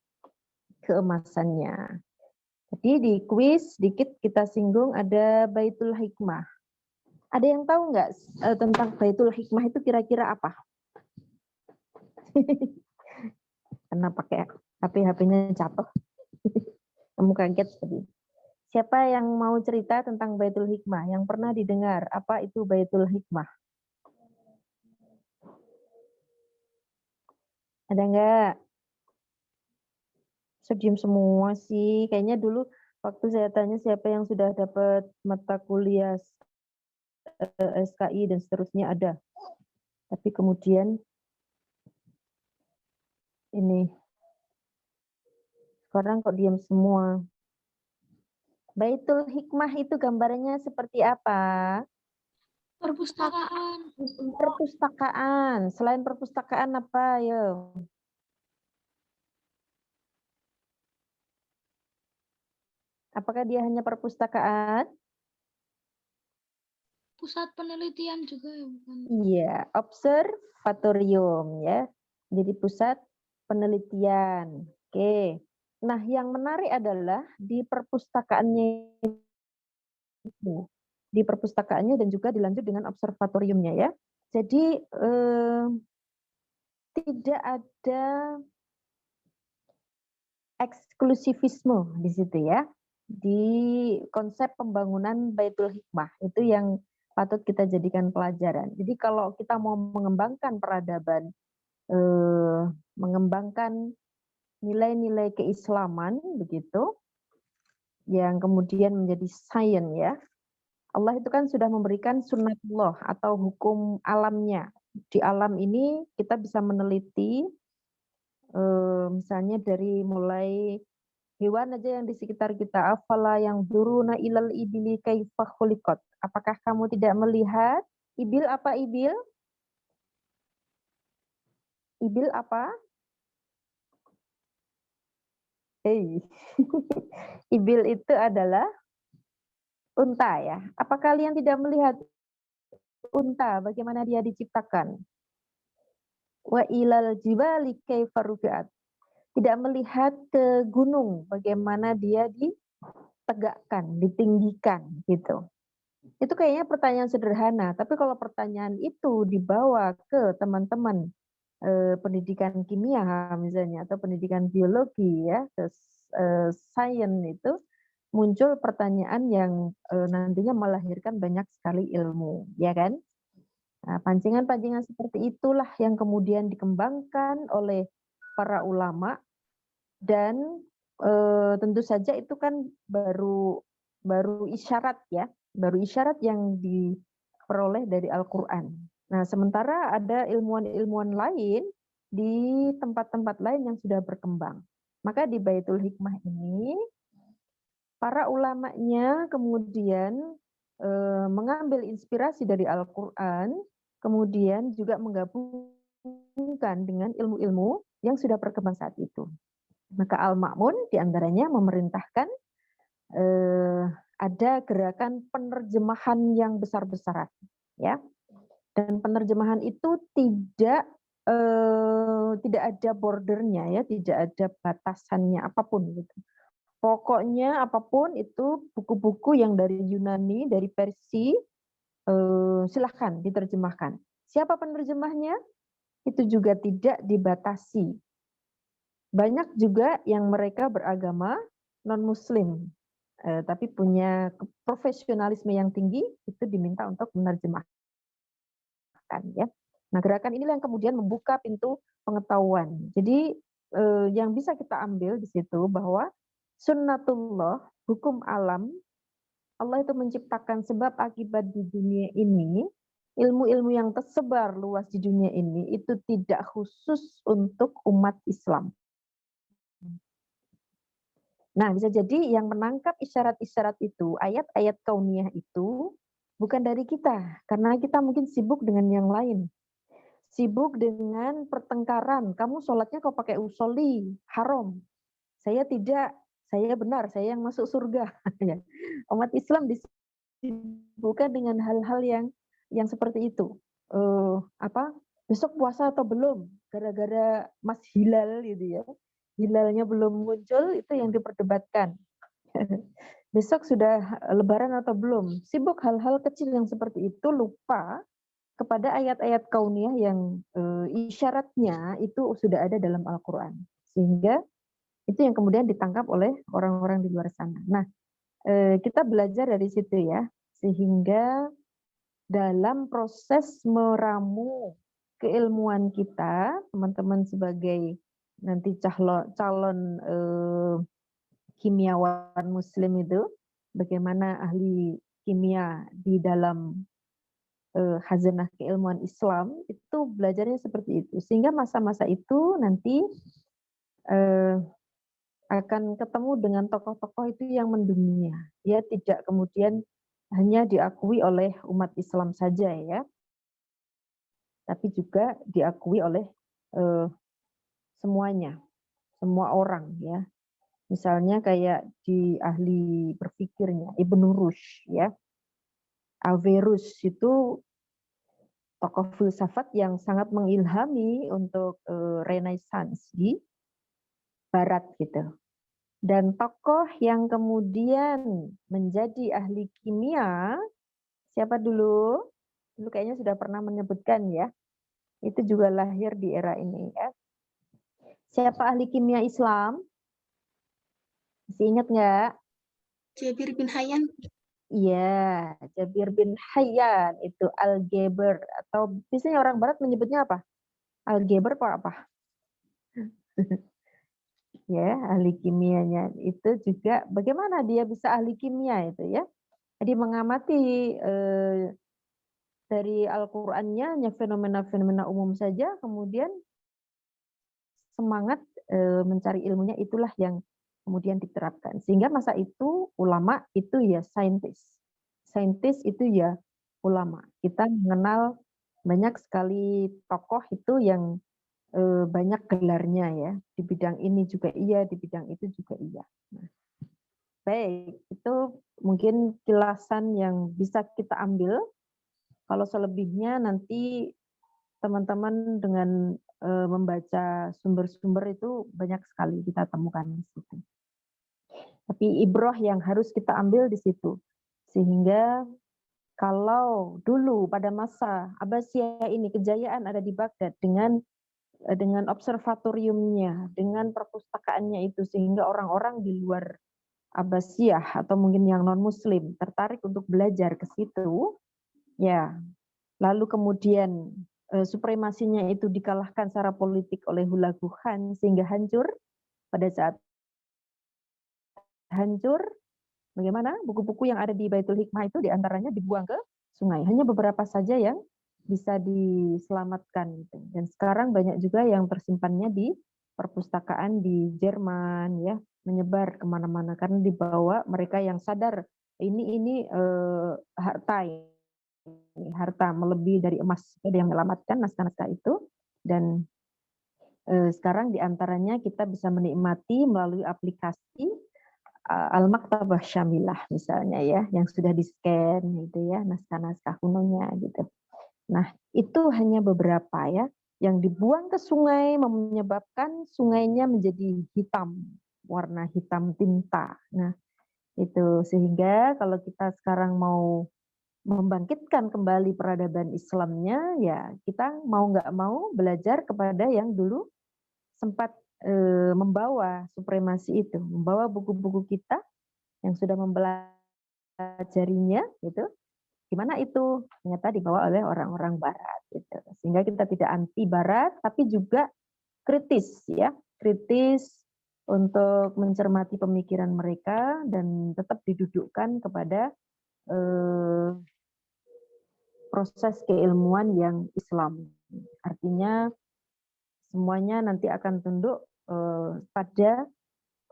keemasannya. Jadi di kuis sedikit kita singgung ada Baitul Hikmah. Ada yang tahu nggak tentang Baitul Hikmah itu kira-kira apa? Karena pakai HP-nya jatuh. Kamu kaget tadi. Siapa yang mau cerita tentang Baitul Hikmah? Yang pernah didengar apa itu Baitul Hikmah? Ada nggak? Sediem semua sih. Kayaknya dulu waktu saya tanya siapa yang sudah dapat mata kuliah SKI dan seterusnya ada. Tapi kemudian ini sekarang kok diam semua. Baitul Hikmah itu gambarannya seperti apa? Perpustakaan. Perpustakaan. Selain perpustakaan apa, yo? Apakah dia hanya perpustakaan? Pusat penelitian juga ya, bukan? Iya, observatorium ya. Jadi pusat penelitian. Oke. Nah, yang menarik adalah di perpustakaannya itu. Di perpustakaannya dan juga dilanjut dengan observatoriumnya ya. Jadi tidak ada eksklusivisme di situ ya. Di konsep pembangunan Baitul Hikmah itu yang patut kita jadikan pelajaran. Jadi kalau kita mau mengembangkan peradaban, mengembangkan nilai-nilai keislaman begitu, yang kemudian menjadi sains ya. Allah itu kan sudah memberikan sunnatullah atau hukum alamnya. Di alam ini kita bisa meneliti misalnya dari mulai hewan aja yang di sekitar kita, afala yang duruna ilal ibili kaifa khuliqat. Apakah kamu tidak melihat ibil apa ibil? Ibil apa? Ibil itu adalah unta ya. Apa kalian tidak melihat unta bagaimana dia diciptakan? Wa ilal jibali kaifa rufi'at. Tidak melihat ke gunung bagaimana dia ditegakkan, ditinggikan gitu. Itu kayaknya pertanyaan sederhana, tapi kalau pertanyaan itu dibawa ke teman-teman pendidikan kimia misalnya atau pendidikan biologi ya, ke sains itu muncul pertanyaan yang nantinya melahirkan banyak sekali ilmu, ya kan? Nah, pancingan-pancingan seperti itulah yang kemudian dikembangkan oleh para ulama dan tentu saja itu kan baru isyarat ya, baru isyarat yang diperoleh dari Al-Qur'an. Nah, sementara ada ilmuwan-ilmuwan lain di tempat-tempat lain yang sudah berkembang. Maka di Baitul Hikmah ini para ulamanya kemudian mengambil inspirasi dari Al-Quran, kemudian juga menggabungkan dengan ilmu-ilmu yang sudah berkembang saat itu. Maka Al-Ma'mun diantaranya memerintahkan ada gerakan penerjemahan yang besar-besaran, ya. Dan penerjemahan itu tidak ada bordernya, ya, tidak ada batasannya apapun gitu. Pokoknya apapun itu buku-buku yang dari Yunani, dari Persia, silahkan diterjemahkan. Siapa penerjemahnya? Itu juga tidak dibatasi. Banyak juga yang mereka beragama non-Muslim, tapi punya profesionalisme yang tinggi, itu diminta untuk menerjemahkan. Ya. Nah, gerakan inilah yang kemudian membuka pintu pengetahuan. Jadi yang bisa kita ambil di situ bahwa sunnatullah, hukum alam, Allah itu menciptakan sebab akibat di dunia ini, ilmu-ilmu yang tersebar luas di dunia ini itu tidak khusus untuk umat Islam. Nah, bisa jadi yang menangkap isyarat-isyarat itu, ayat-ayat kauniyah itu, bukan dari kita, karena kita mungkin sibuk dengan yang lain. Sibuk dengan pertengkaran, kamu sholatnya kok pakai usolli, haram. Saya tidak. Saya benar, saya yang masuk surga. Umat Islam disibukkan dengan hal-hal yang seperti itu. Besok puasa atau belum? Gara-gara Mas Hilal gitu ya. Hilalnya belum muncul, itu yang diperdebatkan. Besok sudah lebaran atau belum? Sibuk hal-hal kecil yang seperti itu, lupa kepada ayat-ayat kauniyah yang isyaratnya itu sudah ada dalam Al-Quran. Sehingga itu yang kemudian ditangkap oleh orang-orang di luar sana. Nah, kita belajar dari situ ya, sehingga dalam proses meramu keilmuan kita, teman-teman sebagai nanti calon kimiawan Muslim itu, bagaimana ahli kimia di dalam khazanah keilmuan Islam, itu belajarnya seperti itu. Sehingga masa-masa itu nanti akan ketemu dengan tokoh-tokoh itu yang mendunia. Ya, tidak kemudian hanya diakui oleh umat Islam saja ya, tapi juga diakui oleh semuanya, semua orang ya. Misalnya kayak di ahli berpikirnya Ibnu Rushd ya, Averroes itu tokoh filsafat yang sangat mengilhami untuk Renaissance di Barat gitu. Dan tokoh yang kemudian menjadi ahli kimia, siapa dulu? Dulu kayaknya sudah pernah menyebutkan ya. Itu juga lahir di era ini ya. Siapa ahli kimia Islam? Masih ingat nggak? Jabir bin Hayyan. Iya, Jabir bin Hayyan itu algeber, atau biasanya orang Barat menyebutnya apa? Algeber apa? Ya, ahli kimianya itu juga bagaimana dia bisa ahli kimia itu ya. Jadi mengamati dari Al-Qur'annya hanya fenomena-fenomena umum saja, kemudian semangat mencari ilmunya itulah yang kemudian diterapkan. Sehingga masa itu ulama itu ya saintis. Saintis itu ya ulama. Kita mengenal banyak sekali tokoh itu yang banyak gelarnya ya, di bidang ini juga iya, di bidang itu juga iya. Nah, baik, itu mungkin kilasan yang bisa kita ambil. Kalau selebihnya nanti teman-teman dengan membaca sumber-sumber itu banyak sekali kita temukan di situ. Tapi ibroh yang harus kita ambil di situ. Sehingga kalau dulu pada masa Abbasiyah ini kejayaan ada di Baghdad dengan observatoriumnya, dengan perpustakaannya itu, sehingga orang-orang di luar Abbasiyah atau mungkin yang non-Muslim tertarik untuk belajar ke situ, ya. Lalu kemudian supremasinya itu dikalahkan secara politik oleh Hulagu Khan sehingga hancur. Pada saat hancur, bagaimana buku-buku yang ada di Baitul Hikmah itu diantaranya dibuang ke sungai. Hanya beberapa saja yang bisa diselamatkan gitu. Dan sekarang banyak juga yang tersimpannya di perpustakaan di Jerman ya, menyebar kemana-mana karena dibawa mereka yang sadar ini harta ini harta melebihi dari emas, ada yang menyelamatkan naskah-naskah itu. Dan sekarang diantaranya kita bisa menikmati melalui aplikasi Al-Maktabah Syamilah misalnya ya, yang sudah di-scan gitu ya, naskah-naskah kunonya gitu. Nah, itu hanya beberapa ya, yang dibuang ke sungai menyebabkan sungainya menjadi hitam, warna hitam tinta. Nah, itu sehingga kalau kita sekarang mau membangkitkan kembali peradaban Islamnya, ya kita mau nggak mau belajar kepada yang dulu sempat membawa supremasi itu, membawa buku-buku kita yang sudah mempelajarinya, gitu. Gimana itu ternyata dibawa oleh orang-orang Barat, gitu. Sehingga kita tidak anti Barat, tapi juga kritis, ya, kritis untuk mencermati pemikiran mereka dan tetap didudukkan kepada proses keilmuan yang Islam. Artinya semuanya nanti akan tunduk pada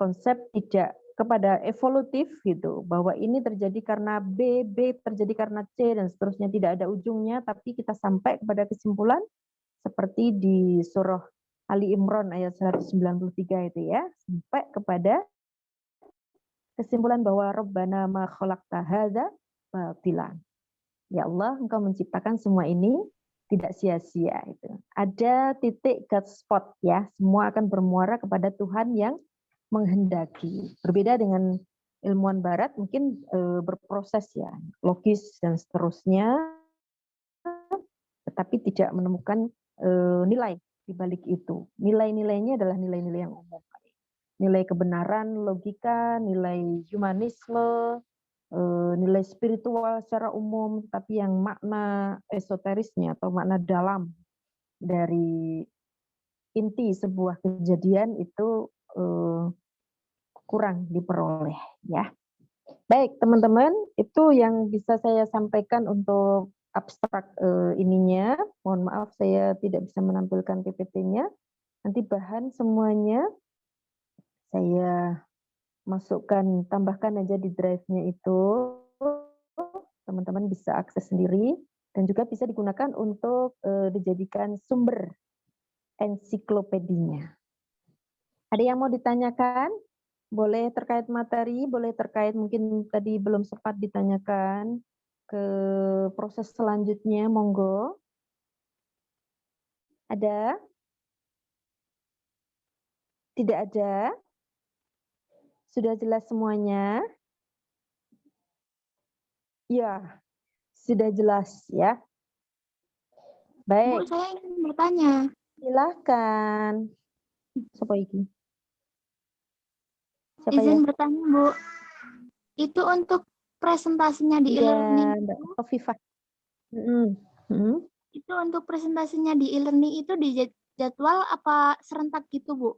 konsep tidak kepada evolutif gitu, bahwa ini terjadi karena B terjadi karena C dan seterusnya, tidak ada ujungnya, tapi kita sampai kepada kesimpulan seperti di surah Ali Imran ayat 193 itu ya, sampai kepada kesimpulan bahwa Rabbana ma khalaqta hadza batilan. Ya Allah, Engkau menciptakan semua ini tidak sia-sia itu. Ada titik God spot ya, semua akan bermuara kepada Tuhan yang menghendaki. Berbeda dengan ilmuwan barat mungkin berproses ya, logis dan seterusnya, tetapi tidak menemukan nilai di balik itu. Nilai-nilainya adalah nilai-nilai yang umum. Nilai kebenaran, logika, nilai humanisme, nilai spiritual secara umum, tapi yang makna esoterisnya atau makna dalam dari inti sebuah kejadian itu kurang diperoleh ya. Baik teman-teman, itu yang bisa saya sampaikan untuk abstrak ininya. Mohon maaf saya tidak bisa menampilkan PPT-nya. Nanti bahan semuanya saya masukkan, tambahkan aja di drive-nya itu. Teman-teman bisa akses sendiri dan juga bisa digunakan untuk dijadikan sumber ensiklopedinya. Ada yang mau ditanyakan? Boleh terkait materi, boleh terkait mungkin tadi belum sempat ditanyakan ke proses selanjutnya, monggo. Ada? Tidak ada? Sudah jelas semuanya? Ya, sudah jelas ya. Bu, Baik, saya ingin bertanya. silahkan. Siapa ini? Siapa ya? Izin bertanya, Bu. Itu untuk presentasinya di Iya, e-learning Mbak itu, Khofifah. itu untuk presentasinya di e-learning itu di jadwal apa serentak gitu, Bu?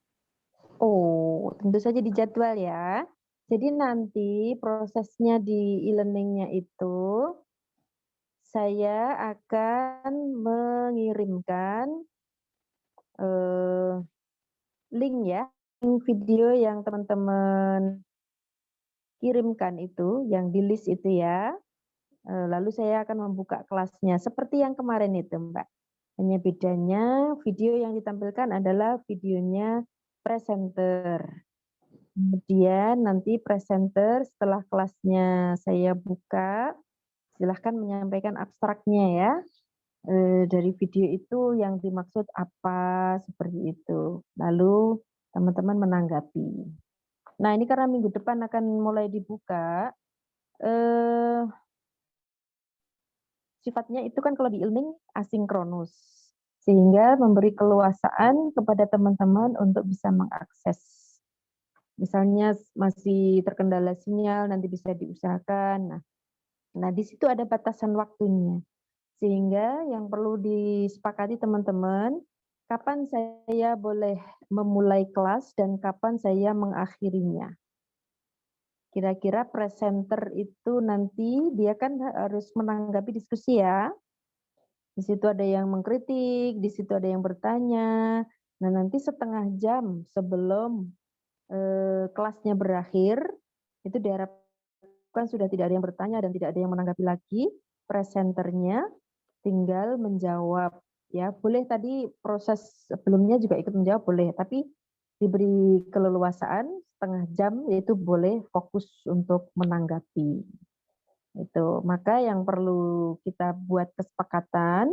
Oh, tentu saja dijadwal ya. Jadi nanti prosesnya di e-learning-nya itu saya akan mengirimkan link ya, link video yang teman-teman kirimkan itu, yang di list itu ya. Lalu saya akan membuka kelasnya seperti yang kemarin itu, Mbak. Hanya bedanya video yang ditampilkan adalah videonya presenter. Kemudian nanti presenter setelah kelasnya saya buka, silahkan menyampaikan abstraknya ya. Dari video itu yang dimaksud apa, seperti itu. Lalu teman-teman menanggapi. Nah ini karena minggu depan akan mulai dibuka, sifatnya itu kan kalau di e-learning asinkronus. Sehingga memberi keluasaan kepada teman-teman untuk bisa mengakses. Misalnya masih terkendala sinyal, nanti bisa diusahakan. Nah di situ ada batasan waktunya. Sehingga yang perlu disepakati teman-teman, kapan saya boleh memulai kelas dan kapan saya mengakhirinya. Kira-kira presenter itu nanti dia kan harus menanggapi diskusi ya. Di situ ada yang mengkritik, di situ ada yang bertanya. Nah, nanti setengah jam sebelum kelasnya berakhir, itu diharapkan sudah tidak ada yang bertanya dan tidak ada yang menanggapi lagi. Presenternya tinggal menjawab. Ya, boleh tadi proses sebelumnya juga ikut menjawab, boleh. Tapi diberi keleluasaan setengah jam, yaitu boleh fokus untuk menanggapi. Itu. Maka yang perlu kita buat kesepakatan,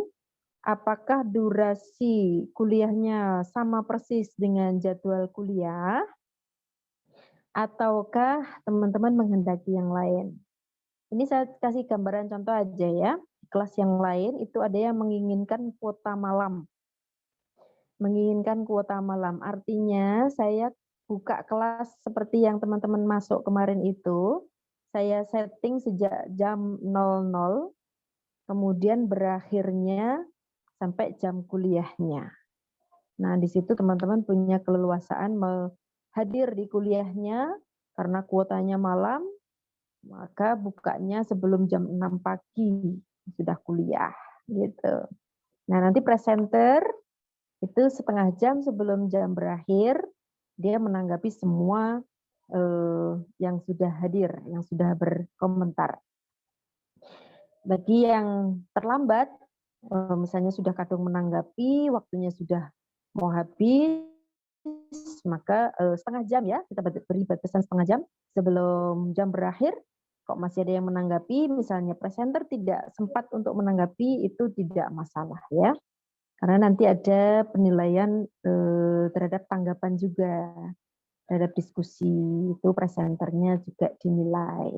apakah durasi kuliahnya sama persis dengan jadwal kuliah, ataukah teman-teman menghendaki yang lain. Ini saya kasih gambaran contoh aja ya. Di kelas yang lain itu ada yang menginginkan kuota malam. Menginginkan kuota malam, artinya saya buka kelas seperti yang teman-teman masuk kemarin itu, saya setting sejak jam 00, kemudian berakhirnya sampai jam kuliahnya. Nah, di situ teman-teman punya keleluasaan hadir di kuliahnya karena kuotanya malam, maka bukanya sebelum jam 6 pagi sudah kuliah gitu. Nah, nanti presenter itu setengah jam sebelum jam berakhir dia menanggapi semua yang sudah hadir, yang sudah berkomentar. Bagi yang terlambat, misalnya sudah kadung menanggapi, waktunya sudah mau habis, maka setengah jam ya, kita beri batasan setengah jam sebelum jam berakhir. Kok masih ada yang menanggapi, misalnya presenter tidak sempat untuk menanggapi, itu tidak masalah ya. Karena nanti ada penilaian terhadap tanggapan juga, terhadap diskusi, itu presenternya juga dinilai.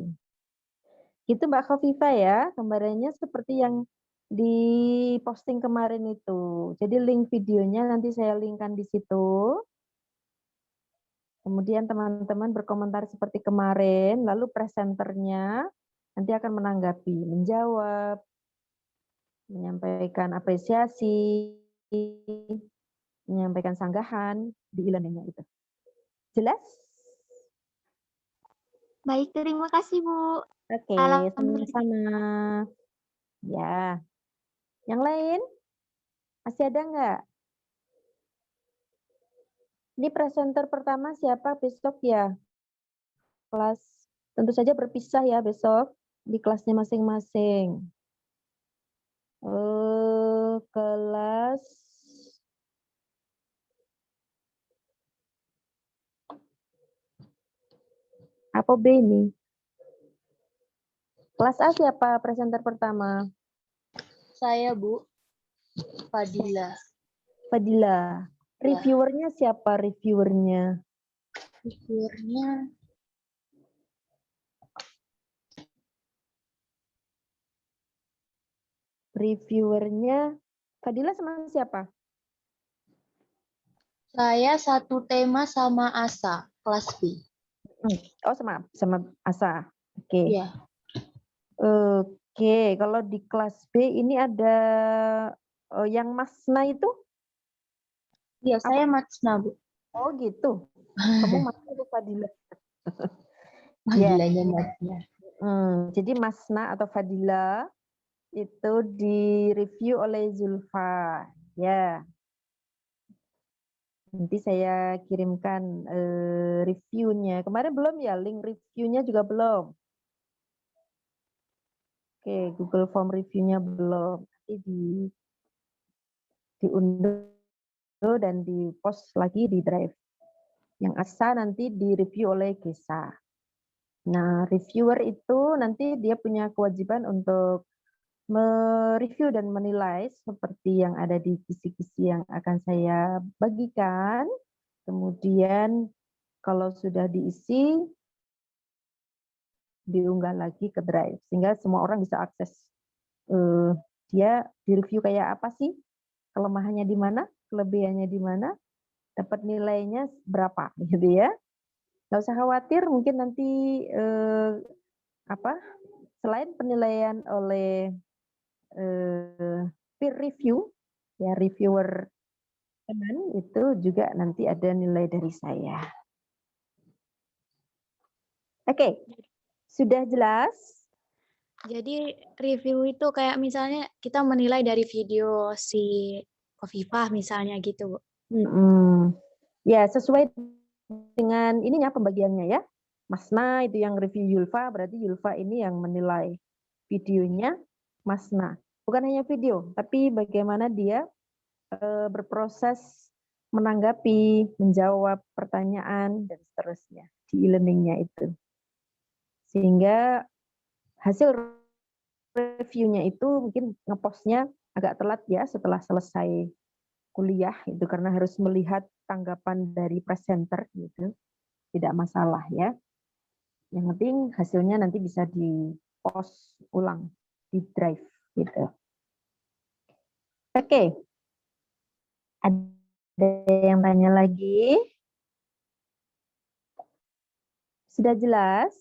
Itu Mbak Khofifah ya, gambarannya seperti yang di posting kemarin itu. Jadi link videonya nanti saya linkkan di situ. Kemudian teman-teman berkomentar seperti kemarin, lalu presenternya nanti akan menanggapi, menjawab, menyampaikan apresiasi, menyampaikan sanggahan di e-learning-nya itu. Jelas? Baik, terima kasih Bu. Oke, Alhamdulillah. sama-sama. Ya. Yang lain? Masih ada nggak? Ini presenter pertama siapa besok ya? Kelas tentu saja berpisah ya besok di kelasnya masing-masing. Kelas apa B ini? Kelas A siapa presenter pertama? Saya, Bu. Fadila. Fadila. Reviewernya siapa reviewernya? Reviewernya Reviewernya Fadila sama siapa? saya satu tema sama Asa, kelas B. Oh, sama Asa. Oke. Iya. Oke, kalau di kelas B ini ada yang Masna itu? Iya, saya Matsna, Bu. Oh gitu. Kamu Masna atau Fadila? Fadilanya Matsna. Jadi Masna atau Fadila itu direview oleh Zulfa. Ya. Nanti saya kirimkan reviewnya. Kemarin belum ya, link reviewnya juga belum. Oke, Google Form reviewnya belum. Nanti diunduh dan di-post lagi di Drive. Yang Asa nanti direview oleh Gesa. Nah, reviewer itu nanti dia punya kewajiban untuk mereview dan menilai seperti yang ada di kisi-kisi yang akan saya bagikan. Kemudian kalau sudah diisi, diunggah lagi ke Drive sehingga semua orang bisa akses dia direview kayak apa sih, kelemahannya di mana, kelebihannya di mana, dapat nilainya berapa gitu ya. Nggak usah khawatir, mungkin nanti selain penilaian oleh peer review ya, reviewer teman itu juga nanti ada nilai dari saya. Oke. Sudah jelas? Jadi review itu kayak misalnya kita menilai dari video si Kofifah misalnya gitu, Bu. Ya, sesuai dengan ininya pembagiannya ya. Masna itu yang review Yulfa, berarti Yulfa ini yang menilai videonya Masna. Bukan hanya video, tapi bagaimana dia berproses menanggapi, menjawab pertanyaan, dan seterusnya di e-learningnya itu. Sehingga hasil reviewnya itu mungkin ngepostnya agak telat ya setelah selesai kuliah itu karena harus melihat tanggapan dari presenter gitu. Tidak masalah ya. Yang penting hasilnya nanti bisa di-post ulang di Drive gitu. Oke. Ada yang tanya lagi? Sudah jelas?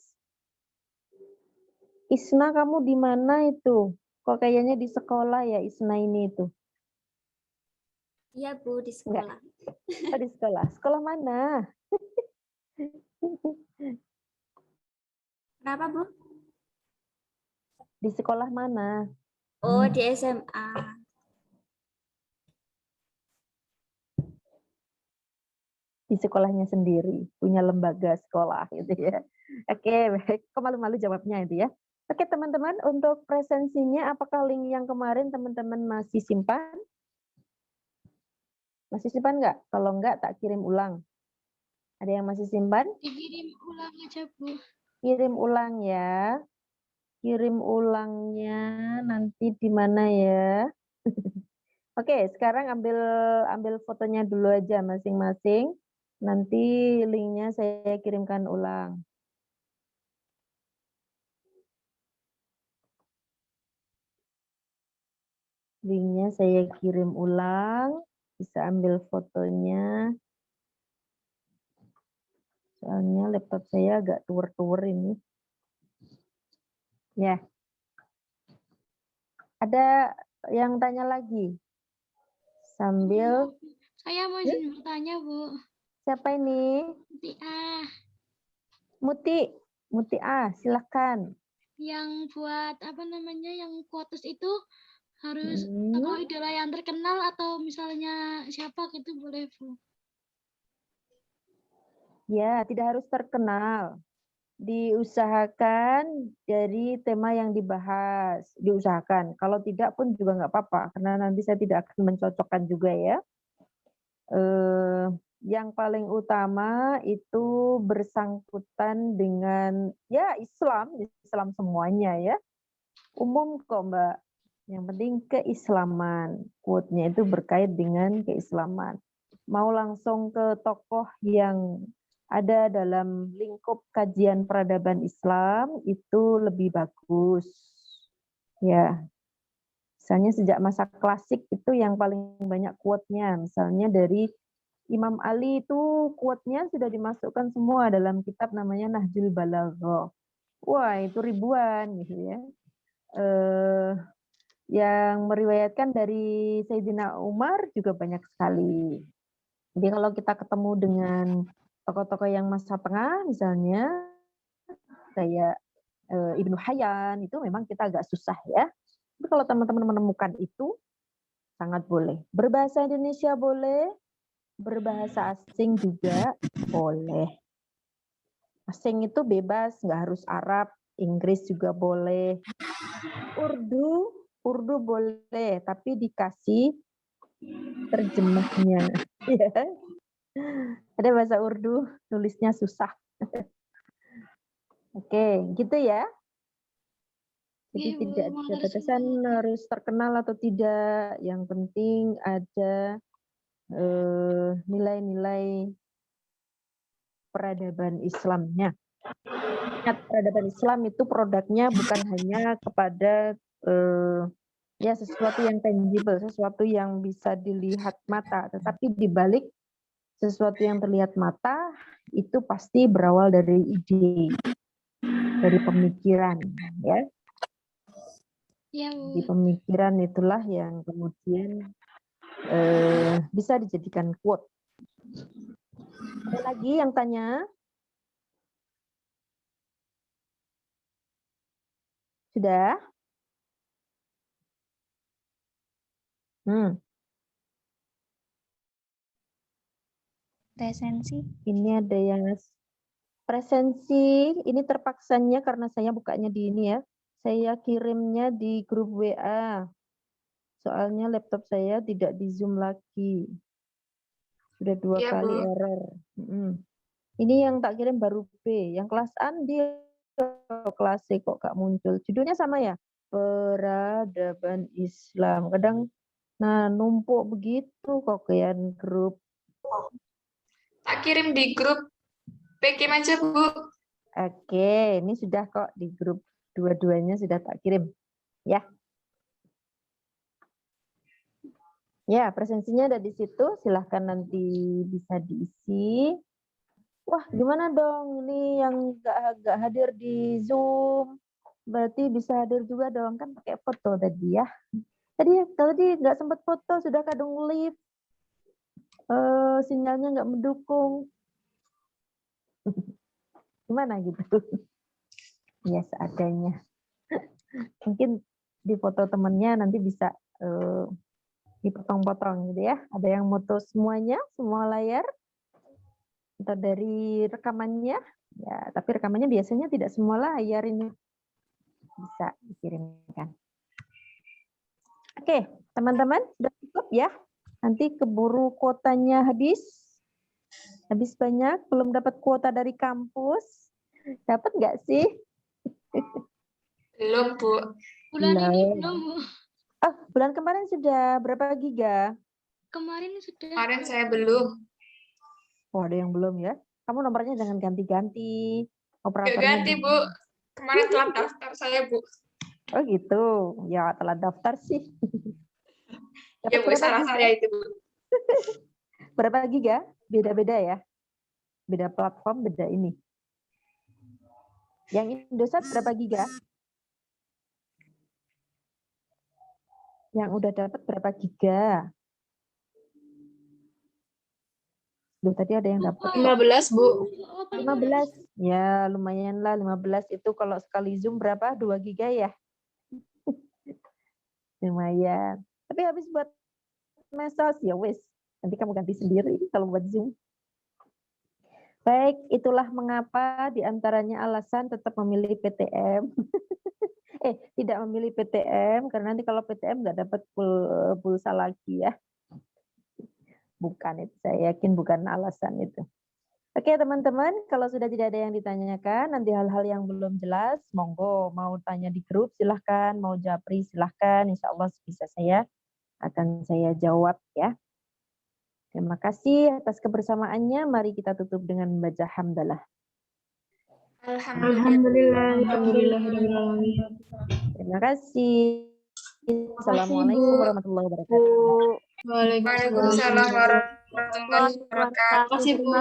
Isna, kamu di mana itu? Kok kayaknya di sekolah ya Isna ini itu? Iya, Bu, di Enggak. sekolah. Oh, di sekolah. Sekolah mana? Kenapa, Bu? Di sekolah mana? Oh, di SMA. Di sekolahnya sendiri, punya lembaga sekolah gitu ya. Oke, baik. Kok malu-malu jawabnya itu ya. Oke, teman-teman, untuk presensinya apakah link yang kemarin teman-teman masih simpan? Masih simpan nggak? Kalau nggak, tak kirim ulang. Ada yang masih simpan? Dikirim ulang aja, Bu. Kirim ulang ya. Kirim ulangnya nanti di mana ya? Oke, sekarang ambil fotonya dulu aja masing-masing. Nanti linknya saya kirimkan ulang. Linknya saya kirim ulang. Bisa ambil fotonya. Soalnya laptop saya agak tuwer-tuwer ini. Ya. Ada yang tanya lagi? Sambil Saya mau izin bertanya, Bu. siapa ini? Muti A, silakan. Yang buat apa namanya, yang quotes itu harus tokoh idola yang terkenal atau misalnya siapa gitu boleh, Bu? Ya, tidak harus terkenal. Diusahakan dari tema yang dibahas. Diusahakan. Kalau tidak pun juga nggak apa-apa, karena nanti saya tidak akan mencocokkan juga ya. Yang paling utama itu bersangkutan dengan ya Islam semuanya ya. Umum kok Mbak. Yang penting keislaman. Quote-nya itu berkait dengan keislaman. Mau langsung ke tokoh yang ada dalam lingkup kajian peradaban Islam itu lebih bagus. Ya. Misalnya sejak masa klasik itu yang paling banyak quote-nya. Misalnya dari Imam Ali itu quote-nya sudah dimasukkan semua dalam kitab namanya Nahjul Balaghah. Wah, itu ribuan gitu ya. Yang meriwayatkan dari Sayyidina Umar juga banyak sekali. Jadi kalau kita ketemu dengan tokoh-tokoh yang masa tengah misalnya kayak Ibnu Hayyan itu memang kita agak susah ya. Tapi kalau teman-teman menemukan itu sangat boleh. Berbahasa Indonesia boleh, berbahasa asing juga boleh. Asing itu bebas, nggak harus Arab, Inggris juga boleh. Urdu boleh, tapi dikasih terjemahnya. Ya. Ada bahasa Urdu, tulisnya susah. Oke, gitu ya. Jadi tidak ada batasan harus terkenal atau tidak. Yang penting ada nilai-nilai peradaban Islamnya. Ingat, peradaban Islam itu produknya bukan hanya kepada ya sesuatu yang tangible, sesuatu yang bisa dilihat mata, tetapi di balik sesuatu yang terlihat mata itu pasti berawal dari ide, dari pemikiran, ya. Di pemikiran itulah yang kemudian bisa dijadikan quote. Ada lagi yang tanya? Sudah? Presensi. Ini ada yang presensi. Ini terpaksanya karena saya bukanya di ini ya. Saya kirimnya di grup WA. Soalnya laptop saya tidak di Zoom lagi. Sudah 2 Iya, kali Bu. error. Ini yang tak kirim baru B. Yang kelas A dia kelas C kok gak muncul. Judulnya sama ya? Peradaban Islam. Kadang numpuk begitu kok kian grup. Tak kirim di grup PKM aja, Bu. Oke, ini sudah kok di grup dua-duanya sudah tak kirim. Ya. Ya, presensinya ada di situ. Silahkan nanti bisa diisi. Wah, gimana dong? Ini yang nggak hadir di Zoom. Berarti bisa hadir juga dong. Kan pakai foto tadi ya. Tadi nggak sempat foto, sudah kadung live. Sinyalnya nggak mendukung. Gimana gitu? Ya, seadanya. Mungkin di foto temennya nanti bisa dipotong-potong gitu ya. Ada yang foto semuanya, semua layar. Atau dari rekamannya. Ya, tapi rekamannya biasanya tidak semua layar ini. Bisa dikirimkan. Oke, teman-teman sudah cukup ya. Nanti keburu kuotanya habis. Habis banyak, belum dapat kuota dari kampus. Dapat nggak sih? Belum, Bu. Bulan ini Belum. belum, Bu. Oh, bulan kemarin sudah berapa giga? Kemarin sudah. Kemarin saya belum. Oh, ada yang belum ya. Kamu nomornya jangan ganti-ganti. Nggak Operatornya ganti, Bu. Kemarin telat daftar saya, Bu. Oh gitu. Ya, telat daftar sih. Ya, Bu, Dapat berapa salah giga? saya itu, Bu. Berapa giga? Beda-beda ya. Beda platform, beda ini. Yang Indosat berapa giga? Yang udah dapat berapa giga? Loh, tadi ada yang dapat. 15, Bu. 15. Ya, lumayan lah 15 itu kalau sekali Zoom berapa? 2 giga ya? Lumayan. Tapi habis buat medsos ya wes. Nanti kamu ganti sendiri kalau buat Zoom. Baik, itulah mengapa diantaranya alasan tetap memilih PTM. Tidak memilih PTM karena nanti kalau PTM nggak dapat pulsa lagi ya. Bukan itu, saya yakin bukan alasan itu. Oke teman-teman, kalau sudah tidak ada yang ditanyakan, nanti hal-hal yang belum jelas, monggo mau tanya di grup silahkan, mau japri silahkan, insya Allah bisa saya akan saya jawab ya. Terima kasih atas kebersamaannya, mari kita tutup dengan membaca hamdalah. Alhamdulillah. Terima kasih. Assalamualaikum warahmatullahi wabarakatuh. Waalaikumsalam warahmatullahi wabarakatuh. Terima kasih, Bu.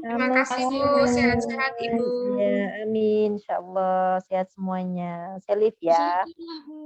Terima kasih, Bu. Sehat-sehat, Ibu. Ya, amin. Insya Allah sehat semuanya. Saya live ya. Jazakallahu.